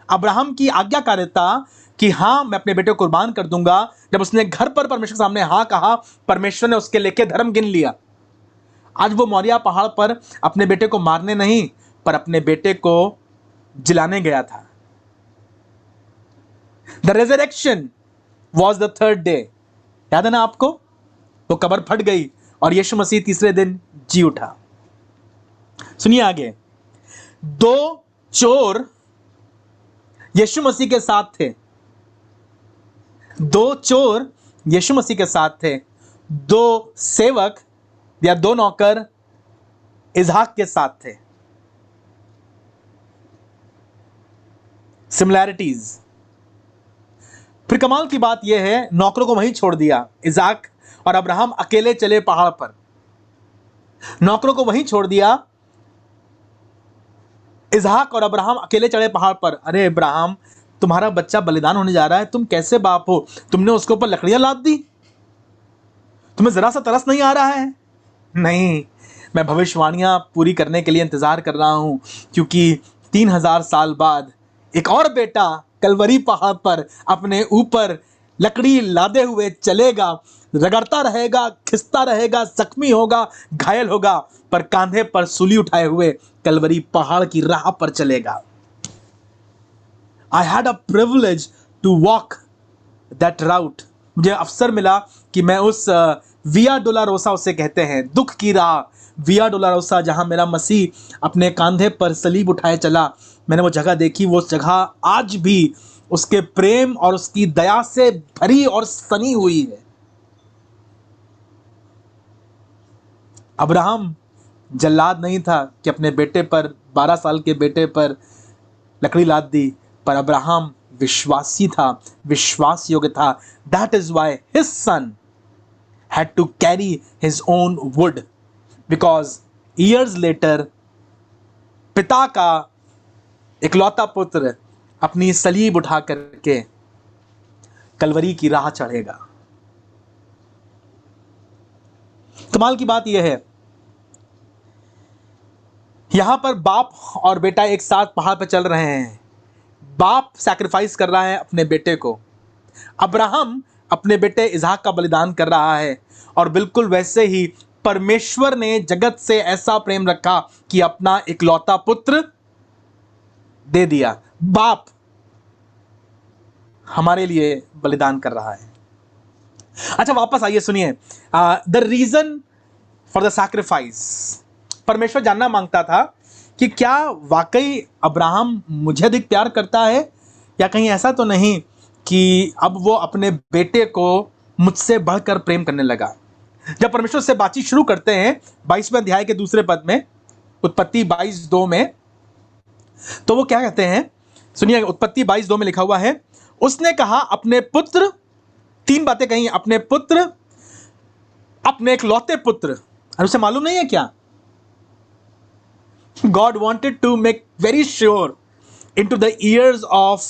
Abraham की आज्ञाकारिता कि हाँ मैं अपने बेटे को कुर्बान कर दूंगा, जब उसने घर पर परमेश्वर के सामने हाँ कहा, परमेश्वर ने उसके लेके धर्म गिन लिया। आज वो मोरिया पहाड़ पर अपने बेटे को मारने नहीं, पर अपने बेटे को जिलाने गया था। The resurrection was the third day। याद है ना आपको? वो कब्र फट गई और यीशु मसीह तीसरे दिन जी उठा। सुनिए आगे, दो चोर यीशु मसीह के साथ थे। दो चोर यीशु मसीह के साथ थे। दो सेवक या दो नौकर इसहाक के साथ थे। सिमिलैरिटीज। फिर कमाल की बात यह है, नौकरों को वहीं छोड़ दिया। इसहाक और अब्राहम अकेले चले पहाड़ पर। नौकरों को वहीं छोड़ दिया। इसहाक और अब्राहम अकेले चढ़े पहाड़ पर। अरे अब्राहम, तुम्हारा बच्चा बलिदान होने जा रहा है, तुम कैसे बाप हो? तुमने उसके ऊपर लकड़ियां लाद दी? तुम्हें जरा सा तरस नहीं आ रहा है? नहीं, मैं भविष्यवाणियां पूरी करने के लिए इंतजार कर रहा हूं, क्योंकि 3000 साल बाद एक और बेटा कलवरी पहाड़ पर अपने ऊपर लकड़ी लादे हुए चलेगा, रगड़ता रहेगा, खिसता रहेगा, जख्मी होगा, घायल होगा, पर कांधे पर सूली उठाए हुए कलवरी पहाड़ की राह पर चलेगा। I had a privilege to walk that route. मुझे अवसर मिला कि मैं उस विया डोलारोसा, उसे कहते हैं दुख की राह, विया डोलारोसा, जहां मेरा मसीह अपने कांधे पर सलीब उठाए चला, मैंने वो जगह देखी। वो जगह आज भी उसके प्रेम और उसकी दया से भरी और सनी हुई है। अब्राहम जल्लाद नहीं था कि अपने बेटे पर, 12 साल के बेटे पर लकड़ी लाद दी, पर अब्राहम विश्वासी था, विश्वास योग्य था। That is why his son had to carry his own wood, because years later पिता का इकलौता पुत्र अपनी सलीब उठा करके कलवरी की राह चढ़ेगा। कमाल की बात यह है, यहां पर बाप और बेटा एक साथ पहाड़ पर चल रहे हैं। बाप सैक्रिफाइस कर रहा है अपने बेटे को। अब्राहम अपने बेटे इसहाक का बलिदान कर रहा है। और बिल्कुल वैसे ही परमेश्वर ने जगत से ऐसा प्रेम रखा कि अपना इकलौता पुत्र दे दिया। बाप हमारे लिए बलिदान कर रहा है। अच्छा, वापस आइए, सुनिए the reason for the sacrifice. परमेश्वर जानना मांगता था कि क्या वाकई अब्राहम मुझे अधिक प्यार करता है, या कहीं ऐसा तो नहीं कि अब वो अपने बेटे को मुझसे बढ़कर प्रेम करने लगा। जब परमेश्वर से बातचीत शुरू करते हैं 22वें अध्याय के दूसरे पद में, उत्पत्ति 22:2 में, तो वो क्या कहते हैं? सुनिए, उत्पत्ति 22:2 में लिखा हुआ है, उसने कहा अपने पुत्र, 3 बातें कही, अपने पुत्र, अपने इकलौते पुत्र। और उसे मालूम नहीं है क्या? God wanted to make very sure into the ears of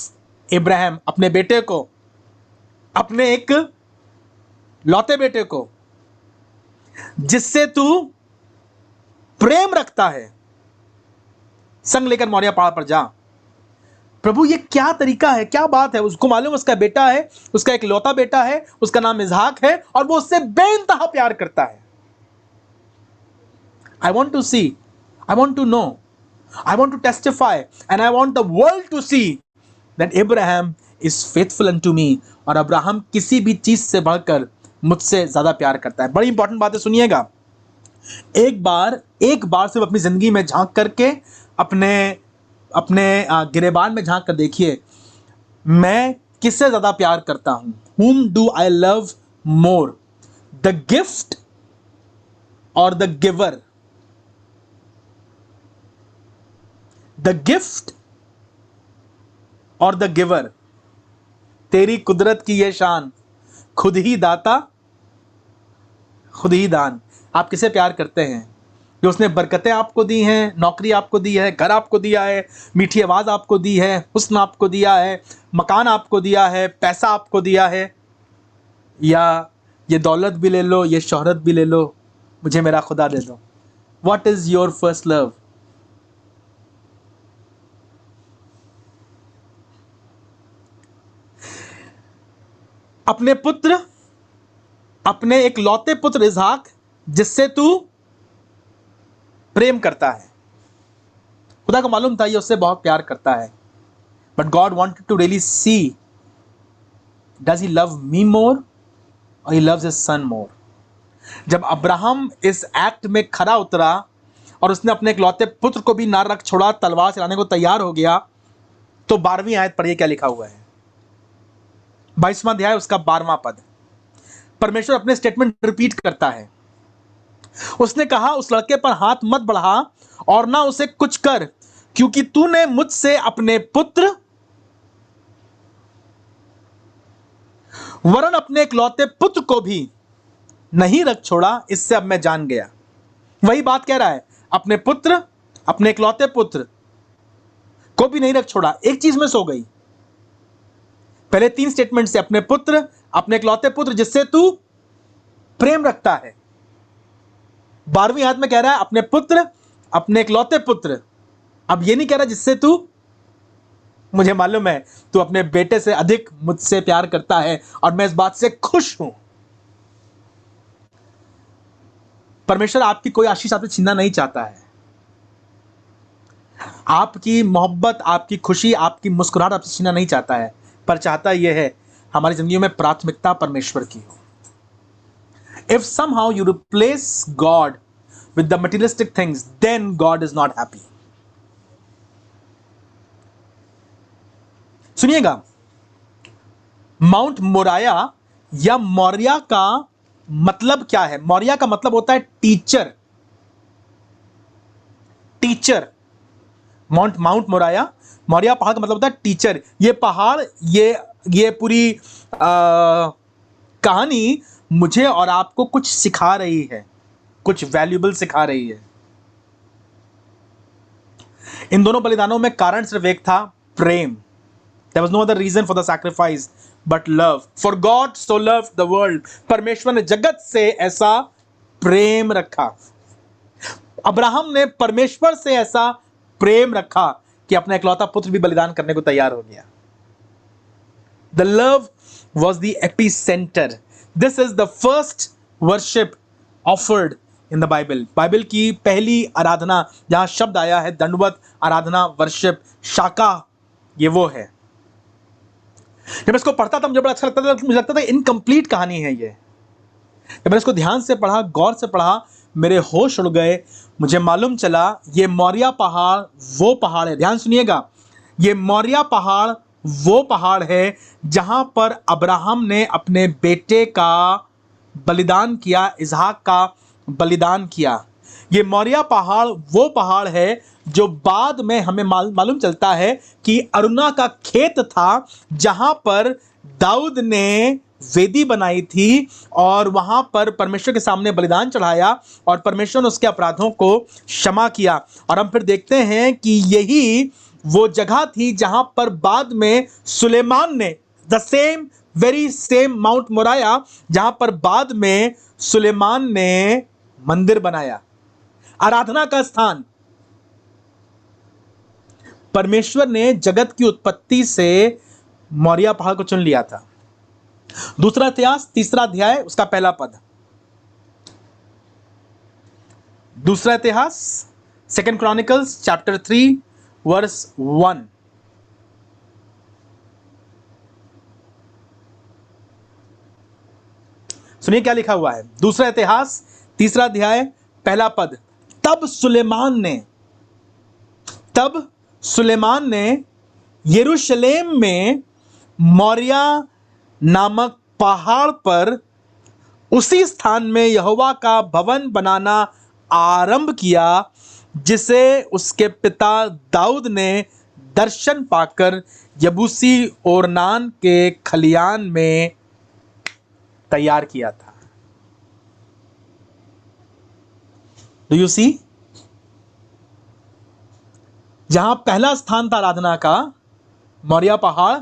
Abraham, अपने बेटे को, अपने एक लौते बेटे को जिससे तू प्रेम रखता है, संग लेकर मोरिया पहाड़ पर जा। प्रभु, ये क्या तरीका है, क्या बात है? उसको मालूम उसका बेटा है, उसका एक लौता बेटा है, उसका नाम इसहाक है, और वो उससे बेइंतहा प्यार करता है। I want to see, I want to know, I want to testify, and I want the world to see that Abraham is faithful unto me। और अब्राहम किसी भी चीज से बढ़कर मुझसे ज्यादा प्यार करता है। बड़ी इंपॉर्टेंट बात है, सुनिएगा। एक बार सिर्फ अपनी जिंदगी में झांक करके, अपने गिरेबान में झांक कर देखिए, मैं किससे ज्यादा प्यार करता हूं? Whom do I love more, the gift or the giver? The gift और द गिवर। तेरी कुदरत की यह शान, खुद ही दाता खुद ही दान। आप किसे प्यार करते हैं? जो उसने बरकतें आपको दी हैं, नौकरी आपको दी है, घर आपको दिया है, मीठी आवाज आपको दी है, हुस्न आपको दिया है, मकान आपको दिया है, पैसा आपको दिया है, या ये दौलत भी ले लो, ये शोहरत भी ले लो, मुझे मेरा खुदा दे दो। What is your first love? अपने पुत्र, अपने एक लौते पुत्र इसहाक, जिससे तू प्रेम करता है। खुदा को मालूम था ये उससे बहुत प्यार करता है, but God wanted to really see, does he love me more और ही लव्स हिज सन मोर। जब अब्राहम इस एक्ट में खरा उतरा और उसने अपने इकलौते पुत्र को भी ना रख छोड़ा, तलवार चलाने को तैयार हो गया, तो 12वीं आयत पढ़िए क्या लिखा हुआ है। 22वां अध्याय उसका 12वां पद। परमेश्वर अपने स्टेटमेंट रिपीट करता है। उसने कहा, उस लड़के पर हाथ मत बढ़ा और ना उसे कुछ कर, क्योंकि तूने मुझसे अपने पुत्र वरन अपने इकलौते पुत्र को भी नहीं रख छोड़ा, इससे अब मैं जान गया। वही बात कह रहा है, अपने पुत्र, अपने इकलौते पुत्र को भी नहीं रख छोड़ा। एक चीज में सो गई। पहले 3 स्टेटमेंट से, अपने पुत्र, अपने इकलौते पुत्र जिससे तू प्रेम रखता है। 12वीं आयत में कह रहा है अपने पुत्र, अपने इकलौते पुत्र। अब ये नहीं कह रहा जिससे तू, मुझे मालूम है तू अपने बेटे से अधिक मुझसे प्यार करता है और मैं इस बात से खुश हूं। परमेश्वर आपकी कोई आशीष आपसे छीनना नहीं चाहता है। आपकी मोहब्बत, आपकी खुशी, आपकी मुस्कुराहट आपसे छीनना नहीं चाहता है, पर चाहता यह है हमारी जिंदगियों में प्राथमिकता परमेश्वर की हो। If somehow you replace God with the materialistic things, then God is not happy. सुनिएगा, माउंट मोराया या मौर्या का मतलब क्या है? मौर्या का मतलब होता है teacher. Teacher, mount Moraya, Maurya पहाड़ का मतलब होता है टीचर। ये पहाड़, ये पूरी कहानी मुझे और आपको कुछ सिखा रही है, कुछ वैल्यूएबल सिखा रही है। इन दोनों बलिदानों में कारण सिर्फ एक था, प्रेम। There was no other reason for the sacrifice but love. For God so loved the world. परमेश्वर ने जगत से ऐसा प्रेम रखा। अब्राहम ने परमेश्वर से ऐसा प्रेम रखा कि अपना इकलौता पुत्र भी बलिदान करने को तैयार हो गया। The love was the epicenter. This is the first worship offered in the Bible. Bible की पहली आराधना जहां शब्द आया है दंडवत, आराधना, वर्शिप, शाका, ये वो है। जब इसको पढ़ता था मुझे बड़ा अच्छा लगता था, मुझे लगता था इनकम्प्लीट कहानी है ये। जब मैंने इसको ध्यान से पढ़ा, गौर से पढ़ा, मेरे होश उड़ गए। मुझे मालूम चला ये मौर्या पहाड़ वो पहाड़ है, ध्यान सुनिएगा, ये मौर्या पहाड़ वो पहाड़ है जहां पर अब्राहम ने अपने बेटे का बलिदान किया, इसहाक का बलिदान किया। ये मौर्या पहाड़ वो पहाड़ है जो बाद में हमें मालूम चलता है कि अरुणा का खेत था, जहां पर दाऊद ने वेदी बनाई थी और वहां पर परमेश्वर के सामने बलिदान चढ़ाया और परमेश्वर ने उसके अपराधों को क्षमा किया। और हम फिर देखते हैं कि यही वो जगह थी जहां पर बाद में सुलेमान ने, the same very same mount Moraya, जहां पर बाद में सुलेमान ने मंदिर बनाया, आराधना का स्थान। परमेश्वर ने जगत की उत्पत्ति से मौर्या पहाड़ को चुन लिया था। दूसरा इतिहास 3 अध्याय उसका पहला पद। दूसरा इतिहास 2 क्रॉनिकल्स चैप्टर 3 वर्स 1। सुनिए क्या लिखा हुआ है। दूसरा इतिहास 3 अध्याय पहला पद। तब सुलेमान ने यरूशलेम में मौर्या नामक पहाड़ पर उसी स्थान में यहोवा का भवन बनाना आरंभ किया, जिसे उसके पिता दाऊद ने दर्शन पाकर यबूसी ओरनान के खलियान में तैयार किया था। Do you see? जहां पहला स्थान था आराधना का, मौर्या पहाड़,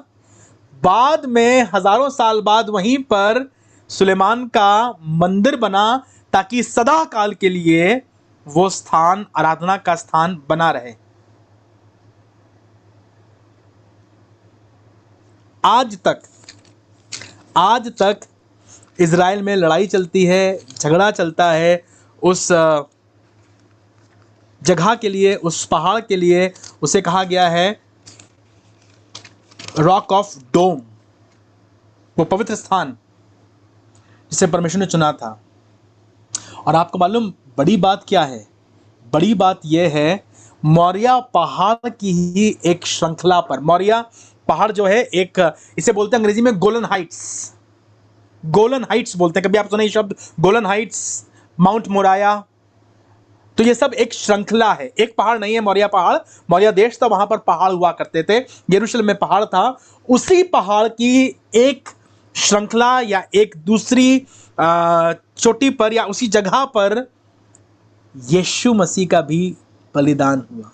बाद में हजारों साल बाद वहीं पर सुलेमान का मंदिर बना ताकि सदा काल के लिए वो स्थान आराधना का स्थान बना रहे। आज तक इजराइल में लड़ाई चलती है, झगड़ा चलता है उस जगह के लिए, उस पहाड़ के लिए। उसे कहा गया है रॉक ऑफ डोम, वो पवित्र स्थान जिसे परमेश्वर ने चुना था। और आपको मालूम बड़ी बात क्या है? बड़ी बात यह है, मौर्या पहाड़ की ही एक श्रृंखला पर, मौर्या पहाड़ जो है एक, इसे बोलते हैं अंग्रेजी में गोलन हाइट्स, गोलन हाइट्स बोलते हैं। कभी आप सुने ये शब्द गोलन हाइट्स, माउंट मोराया? तो ये सब एक श्रृंखला है, एक पहाड़ नहीं है मौर्या पहाड़। मौर्या देश था, वहां पर पहाड़ हुआ करते थे, यरूशलेम में पहाड़ था। उसी पहाड़ की एक श्रृंखला या एक दूसरी चोटी पर या उसी जगह पर यीशु मसीह का भी बलिदान हुआ।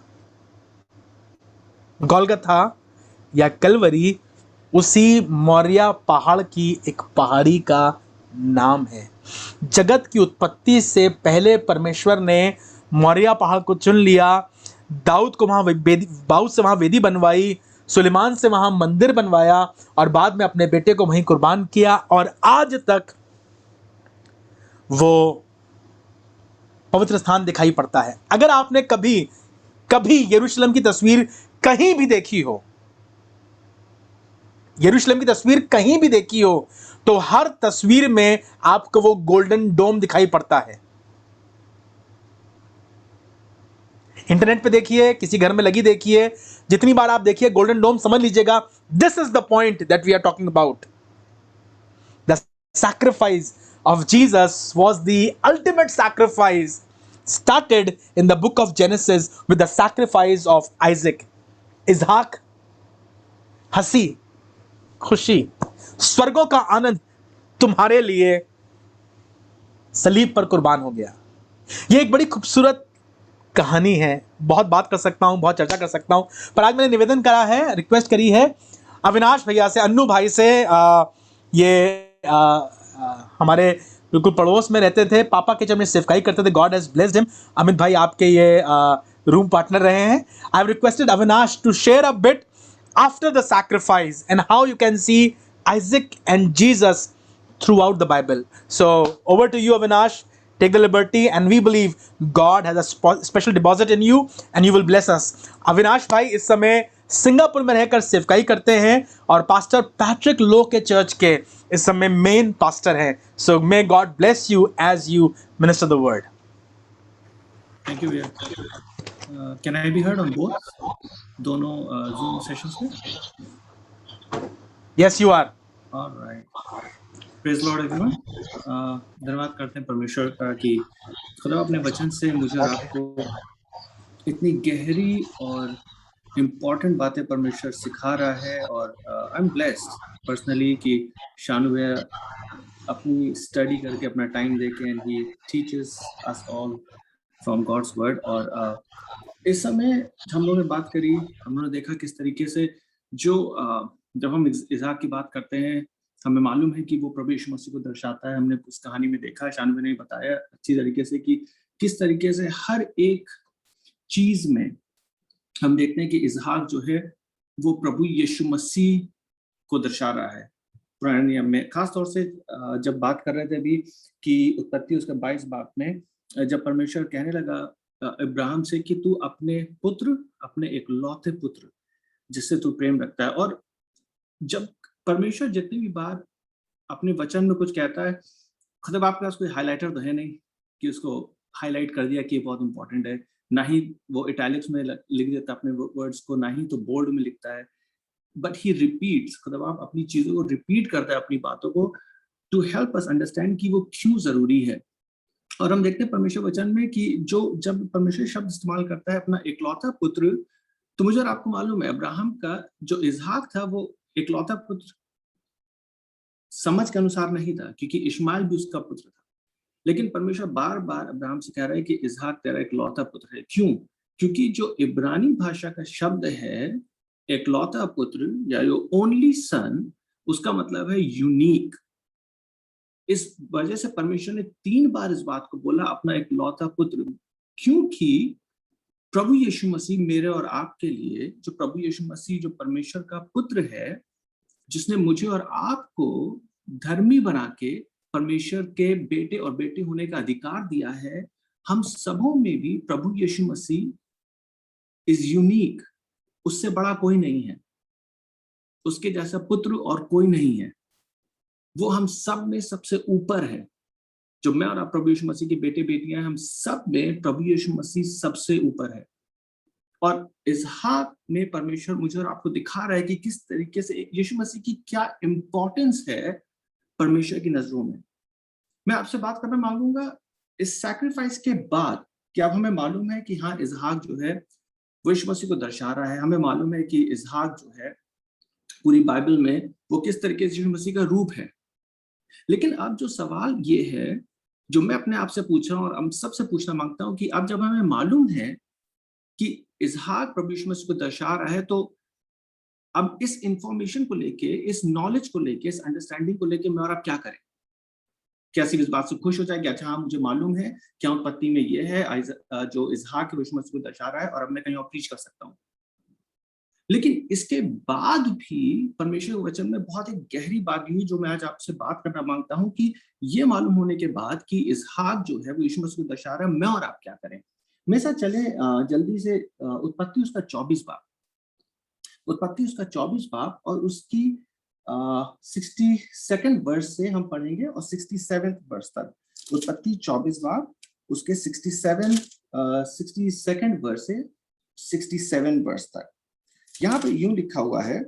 गोलगथा या कलवरी उसी मौर्या पहाड़ की एक पहाड़ी का नाम है। जगत की उत्पत्ति से पहले परमेश्वर ने मौर्या पहाड़ को चुन लिया, दाऊद से वहां वेदी बनवाई, सुलेमान से वहां मंदिर बनवाया और बाद में अपने बेटे को वहीं कुर्बान किया, और आज तक वो पवित्र स्थान दिखाई पड़ता है। अगर आपने कभी यरूशलेम की तस्वीर कहीं भी देखी हो, यरूशलेम की तस्वीर कहीं भी देखी हो, तो हर तस्वीर में आपको वो गोल्डन डोम दिखाई पड़ता है। इंटरनेट पे देखिए, किसी घर में लगी देखिए, जितनी बार आप देखिए गोल्डन डोम, समझ लीजिएगा this is the point that we are talking about. The sacrifice of Jesus was the ultimate sacrifice, started in the book of Genesis with the sacrifice of Isaac. इसहाक, हंसी खुशी, स्वर्गों का आनंद तुम्हारे लिए सलीब पर कुर्बान हो गया। यह एक बड़ी खूबसूरत कहानी है। बहुत बात कर सकता हूं, बहुत चर्चा कर सकता हूं, पर आज मैंने निवेदन करा है, रिक्वेस्ट करी है अविनाश भैया से, अन्नू भाई से। हमारे बिल्कुल पड़ोस में रहते थे, पापा के जब में सेवकाई करते थे, God has blessed him. Amit भाई आपके ये रूम पार्टनर रहे हैं। I have requested Avinash to share a bit after the sacrifice and how you can see Isaac and Jesus throughout the Bible. So over to you, Avinash. Take the liberty, and we believe God has a special deposit in you, and you will bless us. Avinash भाई इस समय Singapore में रहकर सेवकाई करते हैं और pastor Patrick लो के चर्च के इस समय मेन पास्टर हैं। So may God bless you as you minister the word. Thank you, भैया. Can I be heard on both? दोनों Zoom sessions में? Yes, you are. All right. Praise Lord everyone. धन्यवाद करते हैं परमेश्वर का कि खुदा अपने वचन से मुझे और आपको इतनी गहरी और इम्पोर्टेंट बातें परमेश्वर सिखा रहा है, और आई एम ब्लेस्ड पर्सनली कि शानू भैया अपनी स्टडी करके अपना टाइम देके and he teaches us all from God's word. और इस समय हम लोगों ने बात करी, हम लोगों ने देखा किस तरीके से जो जब हम इसहाक की बात करते हैं, हमें मालूम है कि वो प्रभु यीशु मसीह को दर्शाता है। हमने उस कहानी में देखा, शानू ने बताया अच्छी तरीके से कि किस तरीके से हर एक चीज में हम देखते हैं कि इसहाक जो है वो प्रभु यीशु मसीह को दर्शा रहा है। पुराने नियम में खास तौर से जब बात कर रहे थे अभी कि उत्पत्ति उसका 22 बात में जब परमेश्वर कहने लगा अब्राहम से कि तू अपने पुत्र, अपने एकलौते पुत्र जिससे तू प्रेम रखता है, और जब परमेश्वर जितनी भी बार अपने वचन में कुछ कहता है, मतलब आपके पास कोई हाइलाइटर तो है नहीं कि उसको हाईलाइट कर दिया कि ये बहुत इंपॉर्टेंट है, ना ही वो इटैलिक्स में लिख देता अपने वर्ड्स को, ना ही तो बोल्ड में लिखता है, बट ही रिपीट्स, मतलब आप अपनी चीजों को रिपीट करता है, अपनी बातों को, टू हेल्प अस अंडरस्टैंड कि वो क्यों जरूरी है। और हम देखते हैं परमेश्वर वचन में कि जो जब परमेश्वर शब्द इस्तेमाल करता है अपना एकलौता पुत्र, तो मुझे और आपको मालूम है अब्राहम का जो इसहाक था वो एकलौता पुत्र समझ के अनुसार नहीं था, क्योंकि इश्माइल भी उसका पुत्र था। लेकिन परमेश्वर बार बार अब्राहम से कह रहा है कि इसहाक तेरा एकलौता पुत्र है। क्यों? क्योंकि जो इब्रानी भाषा का शब्द है एकलौता पुत्र या जो ओनली सन, उसका मतलब है यूनिक। इस वजह से परमेश्वर ने 3 बार इस बात को बोला अपना एकलौता पुत्र, क्योंकि प्रभु यीशु मसीह मेरे और आपके लिए, जो प्रभु यीशु मसीह जो परमेश्वर का पुत्र है, जिसने मुझे और आपको धर्मी बना के परमेश्वर के बेटे और बेटी होने का अधिकार दिया है, हम सबों में भी प्रभु यीशु मसीह इज यूनिक। उससे बड़ा कोई नहीं है, उसके जैसा पुत्र और कोई नहीं है, वो हम सब में सबसे ऊपर है। जो मैं और आप प्रभु यीशु मसीह के बेटे बेटियां हैं, हम सब में प्रभु यीशु मसीह सबसे ऊपर है। और इसहाक में परमेश्वर मुझे और आपको दिखा रहा है कि किस तरीके से यीशु मसीह की क्या इंपॉर्टेंस है परमेश्वर की नजरों में। मैं आपसे बात करना मांगूंगा इस सैक्रिफाइस के बाद, क्या हमें मालूम है कि हाँ, इसहाक जो है वो यीशु मसीह को दर्शा रहा है। हमें मालूम है कि इसहाक जो है पूरी बाइबल में वो किस तरीके से यीशु मसीह का रूप है। लेकिन अब जो सवाल ये है, जो मैं अपने आप से पूछ रहा हूं और हम सबसे पूछना मांगता हूं, कि अब जब हमें मालूम है कि इसहाक प्रभु यीशु मसीह को दर्शा रहा है, तो अब इस इंफॉर्मेशन को लेके, इस नॉलेज को लेके, इस अंडरस्टैंडिंग को लेके मैं और आप क्या करें? क्या सिर्फ इस बात से खुश हो जाए कि अच्छा हाँ, मुझे मालूम है क्या उत्पत्ति में ये है जो इसहाक यीशु मसीह को दर्शा रहा है, और अब मैं कहीं और प्रीच कर सकता हूँ। लेकिन इसके बाद भी परमेश्वर के वचन में बहुत एक गहरी बात हुई, जो मैं आज आपसे बात करना मांगता हूं, कि ये मालूम होने के बाद कि इसहाक जो है वो यीशु मसीह को दर्शा रहा है, मैं और आप क्या करें? मेरे साथ चले जल्दी से उत्पत्ति उसका 24 बाब, उत्पत्ति उसका 24 बाब और उसकी 62nd वर्स से हम पढ़ेंगे और 67th वर्स तक। उत्पत्ति 24 बाब उसके 62nd वर्स से 67 वर्स तक। यहाँ पे यूं लिखा हुआ है,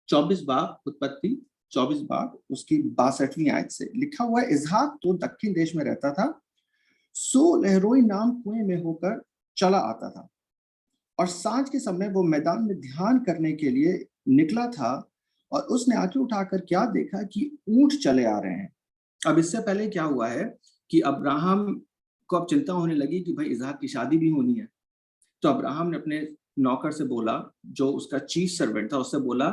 24 बाब उत्पत्ति 24 बाब उसकी 62वीं आयत से लिखा हुआ है, इसहाक तो दक्षिण देश में रहता था, सो लहरोई नाम कुएं में होकर चला आता था, और सांझ के समय वो मैदान में ध्यान करने के लिए निकला था, और उसने आंखें उठाकर क्या देखा कि ऊंट चले आ रहे हैं। अब इससे पहले क्या हुआ है कि अब्राहम को अब चिंता होने लगी कि भाई इसहाक की शादी भी होनी है। तो अब्राहम ने अपने नौकर से बोला, जो उसका चीफ सर्वेंट था, उससे बोला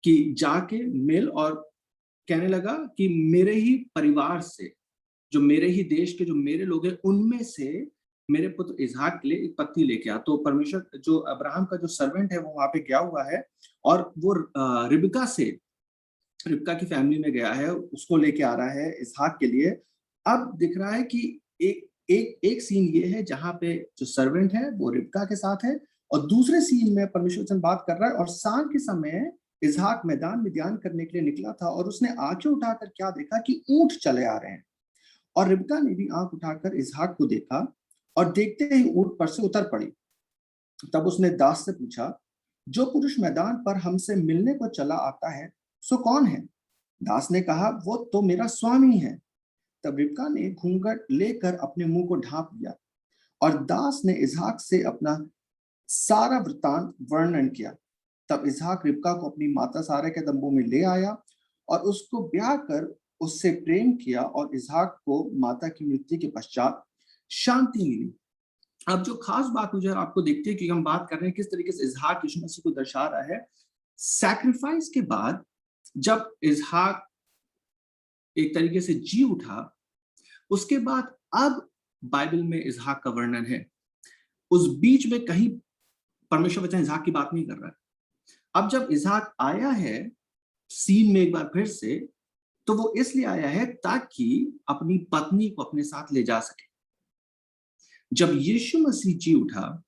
कि जाके मिल, और कहने लगा कि मेरे ही परिवार से, जो मेरे ही देश के जो मेरे लोग हैं, उनमें से मेरे पुत्र इसहाक के लिए एक पत्नी लेके आ। तो परमेश्वर, जो अब्राहम का जो सर्वेंट है, वो वहां पे गया हुआ है, और वो रिबका की फैमिली में गया है, उसको लेके आ रहा है इसहाक के लिए। अब दिख रहा है कि एक सीन ये है जहां पे जो सर्वेंट है वो रिबका के साथ है, और दूसरे सीन में परमेश्वर से बात कर रहा है, और सांझ के समय इसहाक मैदान में ध्यान करने के लिए निकला था, और उसने आंखें उठाकर क्या देखा कि ऊंट चले आ रहे हैं। और रिबका ने भी आंख उठाकर इसहाक को देखा, और देखते ही ऊंट पर से उतर पड़ी। तब उसने दास से पूछा, जो पुरुष मैदान पर हमसे मिलने को चला आता है सो कौन है? दास ने कहा, वो तो मेरा स्वामी है। तब रिबका ने घूंघट लेकर अपने मुंह को ढांप लिया, और दास ने इसहाक से अपना सारा वृत्तांत वर्णन किया। तब इसहाक रिबका को अपनी माता सारा के तंबू में ले आया, और उसको ब्याह कर उससे प्रेम किया, और इसहाक को माता की मृत्यु के पश्चात शांति मिली। अब जो खास बात मुझे आपको देखते हैं कि हम बात कर रहे हैं किस तरीके से इसहाक यीशु मसीह को दर्शा रहा है। सैक्रिफाइस के बाद जब इसहाक एक तरीके से जी उठा, उसके बाद अब बाइबल में इसहाक का वर्णन है। उस बीच में कहीं परमेश्वर वचन इसहाक की बात नहीं कर रहा है। अब जब इसहाक आया है सीन में एक बार फिर से, तो वो इसलिए आया है ताकि अपनी पत्नी को अपने साथ ले जा सके। जब यीशु मसीह जी उठा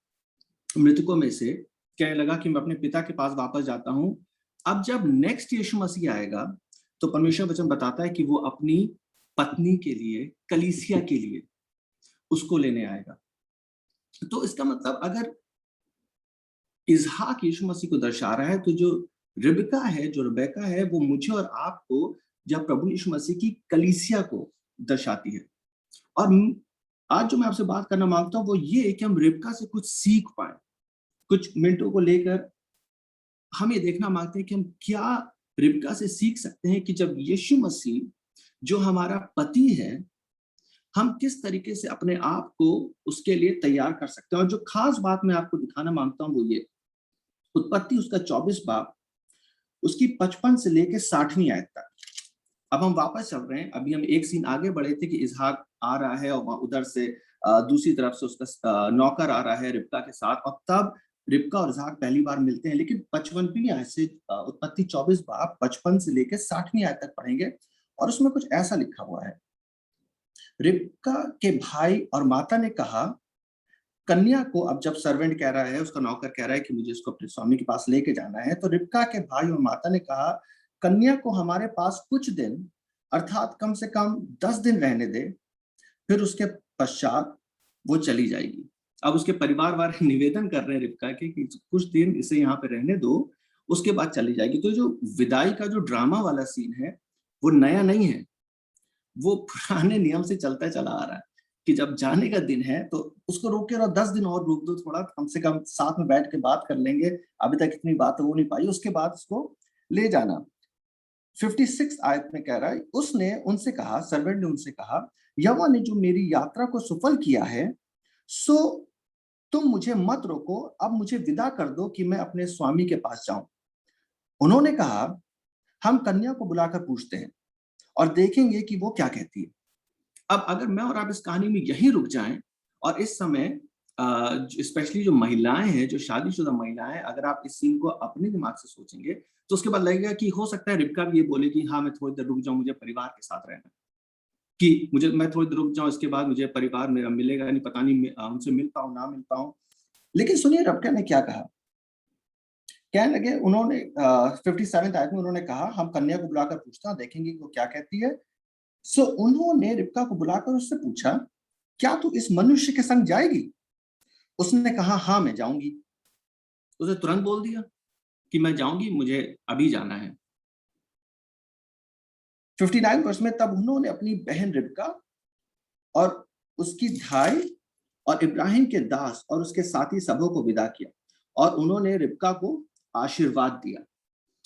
मृतकों में से, कहने लगा कि मैं अपने पिता के पास वापस जाता हूं। अब जब नेक्स्ट यीशु मसीह आएगा, तो परमेश्वर वचन बताता है कि वो अपनी पत्नी के लिए, कलीसिया के लिए उसको लेने आएगा। तो इसका मतलब अगर इसहाक यीशु मसीह को दर्शा रहा है, तो जो रिबका है, जो रेबेका है, वो मुझे और आपको, जब प्रभु यीशु मसीह की कलीसिया को दर्शाती है। और आज जो मैं आपसे बात करना मांगता हूं वो ये है कि हम रिबका से कुछ सीख पाए। कुछ मिनटों को लेकर हम ये देखना मांगते हैं कि हम क्या रिबका से सीख सकते हैं, कि जब यीशु मसीह जो हमारा पति है, हम किस तरीके से अपने आप को उसके लिए तैयार कर सकते हैं। और जो खास बात मैं आपको दिखाना मांगता हूं वो ये, उत्पत्ति उसका 24 बाब उसकी 55 से लेकर 60वीं आयत तक। अब हम वापस चल रहे हैं। अभी हम एक सीन आगे बढ़े थे कि इसहाक आ रहा है, और वहां उधर से दूसरी तरफ से उसका नौकर आ रहा है रिबका के साथ, और तब रिबका और इसहाक पहली बार मिलते हैं। लेकिन 55वीं आयत से उत्पत्ति 24 बाब 55 से लेकर 60वीं आयत तक पढ़ेंगे, और उसमें कुछ ऐसा लिखा हुआ है। रिबका के भाई और माता ने कहा, कन्या को, अब जब सर्वेंट कह रहा है, उसका नौकर कह रहा है कि मुझे इसको अपने स्वामी के पास लेके जाना है, तो रिबका के भाई और माता ने कहा, कन्या को हमारे पास कुछ दिन अर्थात कम से कम 10 दिन रहने दे, फिर उसके पश्चात वो चली जाएगी। अब उसके परिवार वाले निवेदन कर रहे हैं रिबका के कि कुछ दिन इसे यहाँ पे रहने दो, उसके बाद चली जाएगी। तो जो विदाई का जो ड्रामा वाला सीन है वो नया नहीं है, वो पुराने नियम से चलता चला आ रहा है कि जब जाने का दिन है तो उसको रोक के और 10 दिन और रोक दो, थोड़ा कम से कम साथ में बैठ के बात कर लेंगे, अभी तक इतनी बात हो नहीं पाई, उसके बाद उसको ले जाना। 56 आयत में कह रहा है, उसने उनसे कहा, सर्वेंट ने उनसे कहा, यहोवा ने जो मेरी यात्रा को सफल किया है, सो तुम मुझे मत रोको, अब मुझे विदा कर दो कि मैं अपने स्वामी के पास जाऊं। उन्होंने कहा, हम कन्या को बुलाकर पूछते हैं और देखेंगे कि वो क्या कहती है। अब अगर मैं और आप इस कहानी में यहीं रुक जाएं और इस समय स्पेशली जो महिलाएं हैं, जो शादीशुदा महिलाएं, अगर आप इस सीन को अपने दिमाग से सोचेंगे तो उसके बाद लगेगा कि हो सकता है रिबका भी ये बोलेगी, हाँ मैं थोड़ी देर रुक जाऊं, मुझे परिवार के साथ रहना, कि मैं थोड़ी देर रुक जाऊं, इसके बाद मुझे परिवार मेरा मिलेगा नहीं, पता नहीं उनसे मिल पाऊं ना मिल पाऊं। लेकिन सुनिए रिबका ने क्या कहा। कहने लगे, उन्होंने 57 आयत में उन्होंने कहा, हम कन्या को बुलाकर पूछते हैं, देखेंगे वो क्या कहती है। सो उन्होंने रिबका को बुलाकर उससे पूछा, क्या तू इस मनुष्य के संग जाएगी? उसने कहा, हाँ मैं जाऊंगी। उसने तुरंत बोल दिया कि मैं जाऊंगी, मुझे अभी जाना है। 59 वर्ष में तब उन्होंने अपनी बहन रिबका और उसकी भाई और इब्राहिम के दास और उसके साथी सबों को विदा किया और उन्होंने रिबका को आशीर्वाद दिया।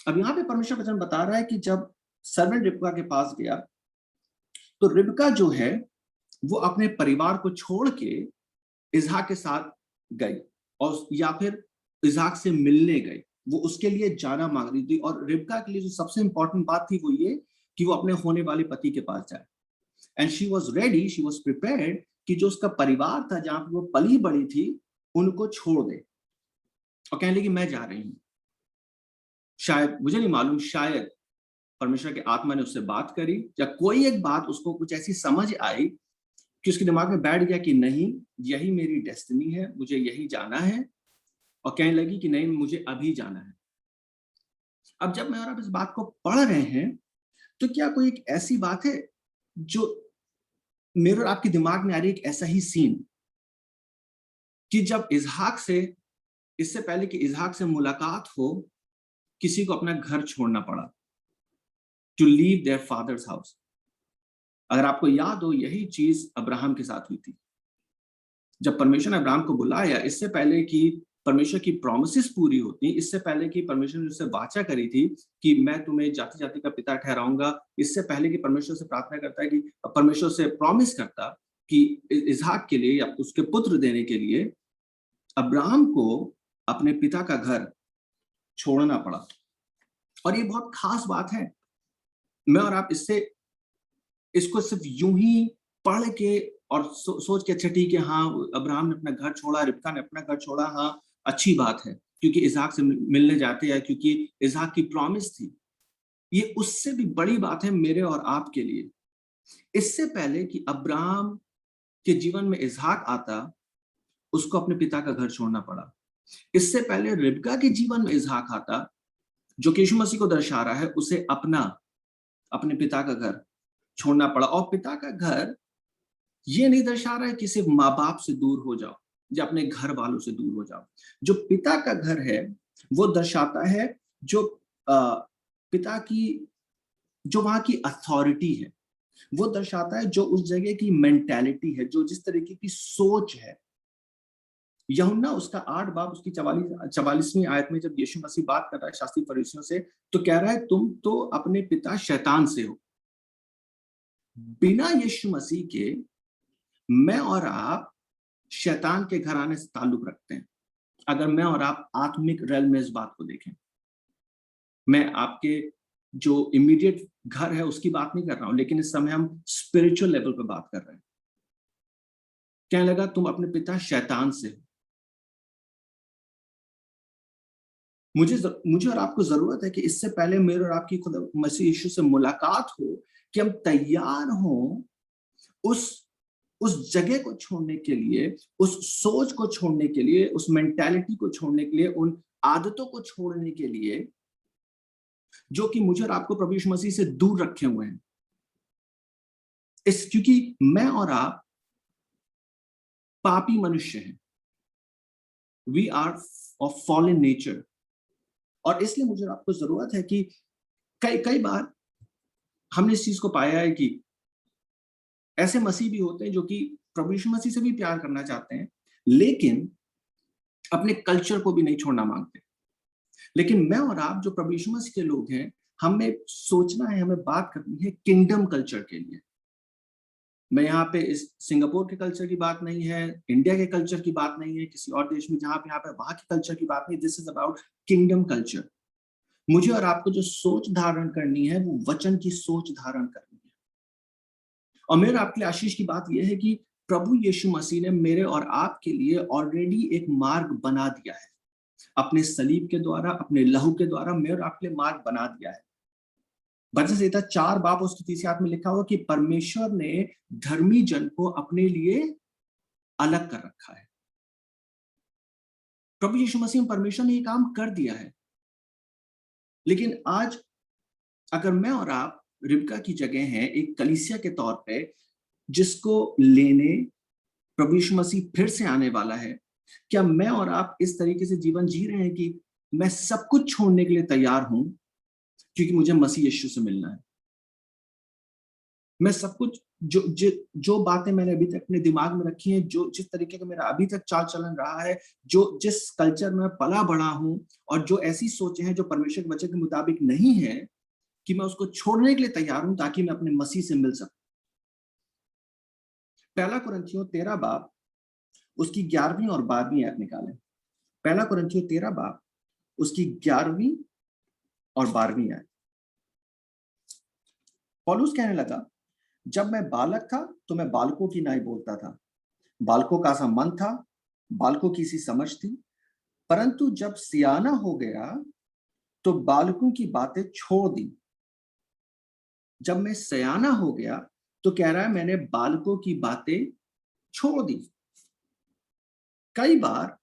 अब यहाँ पे परमेश्वर वचन बता रहा है कि जब सर्वेंट रिबका के पास गया तो रिबका जो है वो अपने परिवार को छोड़ के इसहाक के साथ गई, और या फिर इसहाक से मिलने गई। वो उसके लिए जाना मांग रही थी, और रिबका के लिए जो सबसे इंपॉर्टेंट बात थी वो ये कि वो अपने होने वाले पति के पास जाए। And she was ready, she was prepared कि जो उसका परिवार था, जहां पर वो पली बड़ी थी, उनको छोड़ दे और कहने लगी मैं जा रही हूं। शायद, मुझे नहीं मालूम, शायद परमेश्वर के आत्मा ने उससे बात करी या कोई एक बात उसको कुछ ऐसी समझ आई कि उसके दिमाग में बैठ गया कि नहीं, यही मेरी डेस्टिनी है, मुझे यही जाना है, और कहने लगी कि नहीं मुझे अभी जाना है। अब जब मैं और आप इस बात को पढ़ रहे हैं तो क्या कोई एक ऐसी बात है जो मेरे और आपके दिमाग में आ रही है, एक ऐसा ही सीन कि जब इसहाक से, इससे पहले कि इसहाक से मुलाकात हो, किसी को अपना घर छोड़ना पड़ा, to leave their father's house. अगर आपको याद हो, यही चीज अब्राहम के साथ हुई थी। जब परमेश्वर ने अब्राहम को बुलाया, इससे पहले कि परमेश्वर की प्रॉमिसेस पूरी होती, इससे पहले कि परमेश्वर ने उससे वाचा करी थी कि मैं तुम्हें जाति जाति का पिता ठहराऊंगा, इससे पहले कि परमेश्वर से प्रार्थना करता है कि परमेश्वर से प्रॉमिस करता कि इसहाक के लिए या उसके पुत्र देने के लिए अब्राहम को अपने पिता का घर छोड़ना पड़ा। और ये बहुत खास बात है। मैं और आप इसको सिर्फ यूं ही पढ़ के और सोच के अच्छा ठीक है, हाँ अब्राहम ने अपना घर छोड़ा, रिबका ने अपना घर छोड़ा, हाँ अच्छी बात है क्योंकि इसहाक से मिलने जाते हैं, क्योंकि इसहाक की प्रॉमिस थी। ये उससे भी बड़ी बात है मेरे और आपके लिए। इससे पहले कि अब्राहम के जीवन में इसहाक आता, उसको अपने पिता का घर छोड़ना पड़ा। इससे पहले रिबका के जीवन में इसहाक आता, जो यीशु मसीह को दर्शा रहा है, उसे अपने पिता का घर छोड़ना पड़ा। और पिता का घर ये नहीं दर्शा रहा है कि सिर्फ माँ बाप से दूर हो जाओ या अपने घर वालों से दूर हो जाओ। जो पिता का घर है वो दर्शाता है जो पिता की, जो वहां की अथॉरिटी है, वो दर्शाता है जो उस जगह की मेंटालिटी है, जो जिस तरीके की सोच है। यूहन्ना उसका 8 बाब उसकी 44वीं आयत में जब यीशु मसीह बात कर रहा है शास्त्री फरीसियों से, तो कह रहा है तुम तो अपने पिता शैतान से हो। बिना यीशु मसीह के मैं और आप शैतान के घराने से ताल्लुक रखते हैं। अगर मैं और आप आत्मिक रेल में इस बात को देखें, मैं आपके जो इमीडिएट घर है उसकी बात नहीं कर रहा हूं, लेकिन इस समय हम स्पिरिचुअल लेवल पे बात कर रहे हैं। कहने लगा तुम अपने पिता शैतान से हो। मुझे और आपको जरूरत है कि इससे पहले मेरे और आपकी खुदा मसीह यीशु से मुलाकात हो कि हम तैयार हों उस जगह को छोड़ने के लिए, उस सोच को छोड़ने के लिए, उस मेंटालिटी को छोड़ने के लिए, उन आदतों को छोड़ने के लिए जो कि मुझे और आपको प्रभु यीशु मसीह से दूर रखे हुए हैं। क्योंकि मैं और आप पापी मनुष्य हैं, we are of fallen nature, और इसलिए मुझे और आपको जरूरत है कि कई बार हमने इस चीज को पाया है कि ऐसे मसीह भी होते हैं जो कि प्रभु यीशु मसीह से भी प्यार करना चाहते हैं, लेकिन अपने कल्चर को भी नहीं छोड़ना मांगते। लेकिन मैं और आप जो प्रभु यीशु मसीह के लोग हैं, हमें सोचना है, हमें बात करनी है किंगडम कल्चर के लिए। मैं यहाँ पे इस सिंगापुर के कल्चर की बात नहीं है, इंडिया के कल्चर की बात नहीं है, किसी और देश में जहां पे यहाँ पे वहां के कल्चर की बात नहीं। This is about kingdom culture. मुझे और आपको जो सोच धारण करनी है वो वचन की सोच धारण करनी है। और मेरे आपके लिए आशीष की बात यह है कि प्रभु यीशु मसीह ने मेरे और आपके लिए ऑलरेडी एक मार्ग बना दिया है। अपने सलीब के द्वारा, अपने लहू के द्वारा मेरे और आपके लिए मार्ग बना दिया है। भजन संहिता 4 बाब उसकी 3 आयत में लिखा हुआ कि परमेश्वर ने धर्मी जन को अपने लिए अलग कर रखा है। प्रभु यीशु मसीह में परमेश्वर ने ये काम कर दिया है। लेकिन आज अगर मैं और आप रिबका की जगह हैं, एक कलीसिया के तौर पे जिसको लेने प्रभु यीशु मसीह फिर से आने वाला है, क्या मैं और आप इस तरीके से जीवन जी रहे हैं कि मैं सब कुछ छोड़ने के लिए तैयार हूं क्योंकि मुझे मसीह यीशु से मिलना है? मैं सब कुछ जो बातें मैंने अभी तक अपने दिमाग में रखी हैं, जो जिस तरीके का मेरा अभी तक चाल चलन रहा है, जो जिस कल्चर में पला बड़ा हूं, और जो ऐसी सोचें हैं जो परमेश्वर के वचन के मुताबिक नहीं है, कि मैं उसको छोड़ने के लिए तैयार हूं ताकि मैं अपने मसीह से मिल सकूं। पहला कुरिन्थियों 13 बाब उसकी 11वीं और 12वीं आयत निकालें। पहला कुरिन्थियों 13 बाब उसकी 11वीं और 12वीं आयत। पौलुस कहने लगा, जब मैं बालक था तो मैं बालकों की नाई बोलता था, बालकों का सा मन था, बालकों की सी समझ थी, परंतु जब सियाना हो गया तो बालकों की बातें छोड़ दी। जब मैं सयाना हो गया तो कह रहा है मैंने बालकों की बातें छोड़ दी। कई बार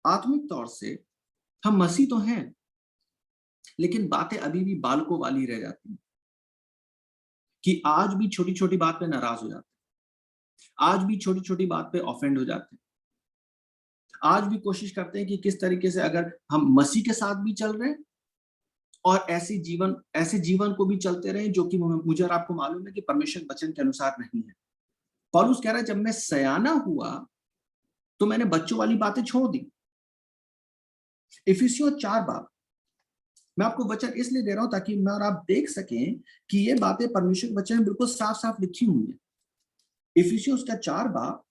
आत्मिक तौर से हम मसीह तो हैं, लेकिन बातें अभी भी बालकों वाली रह जाती हैं, कि आज भी छोटी छोटी बात पे नाराज हो जाते हैं, आज भी छोटी छोटी बात पे ऑफेंड हो जाते हैं, आज भी कोशिश करते हैं कि किस तरीके से अगर हम मसीह के साथ भी चल रहे हैं और ऐसे जीवन को भी चलते रहे जो कि मुझे और आपको मालूम है कि परमेश्वर के वचन के अनुसार नहीं है। पौलुस कह रहा है, जब मैं सयाना हुआ तो मैंने बच्चों वाली बातें छोड़ दी। इफिसियों 4 बाब, मैं आपको वचन इसलिए दे रहा हूं ताकि मैं और आप देख सकें कि ये बातें परमेश्वर के वचन में बिल्कुल साफ साफ लिखी हुई है। इफिसियों उसका 4 बाब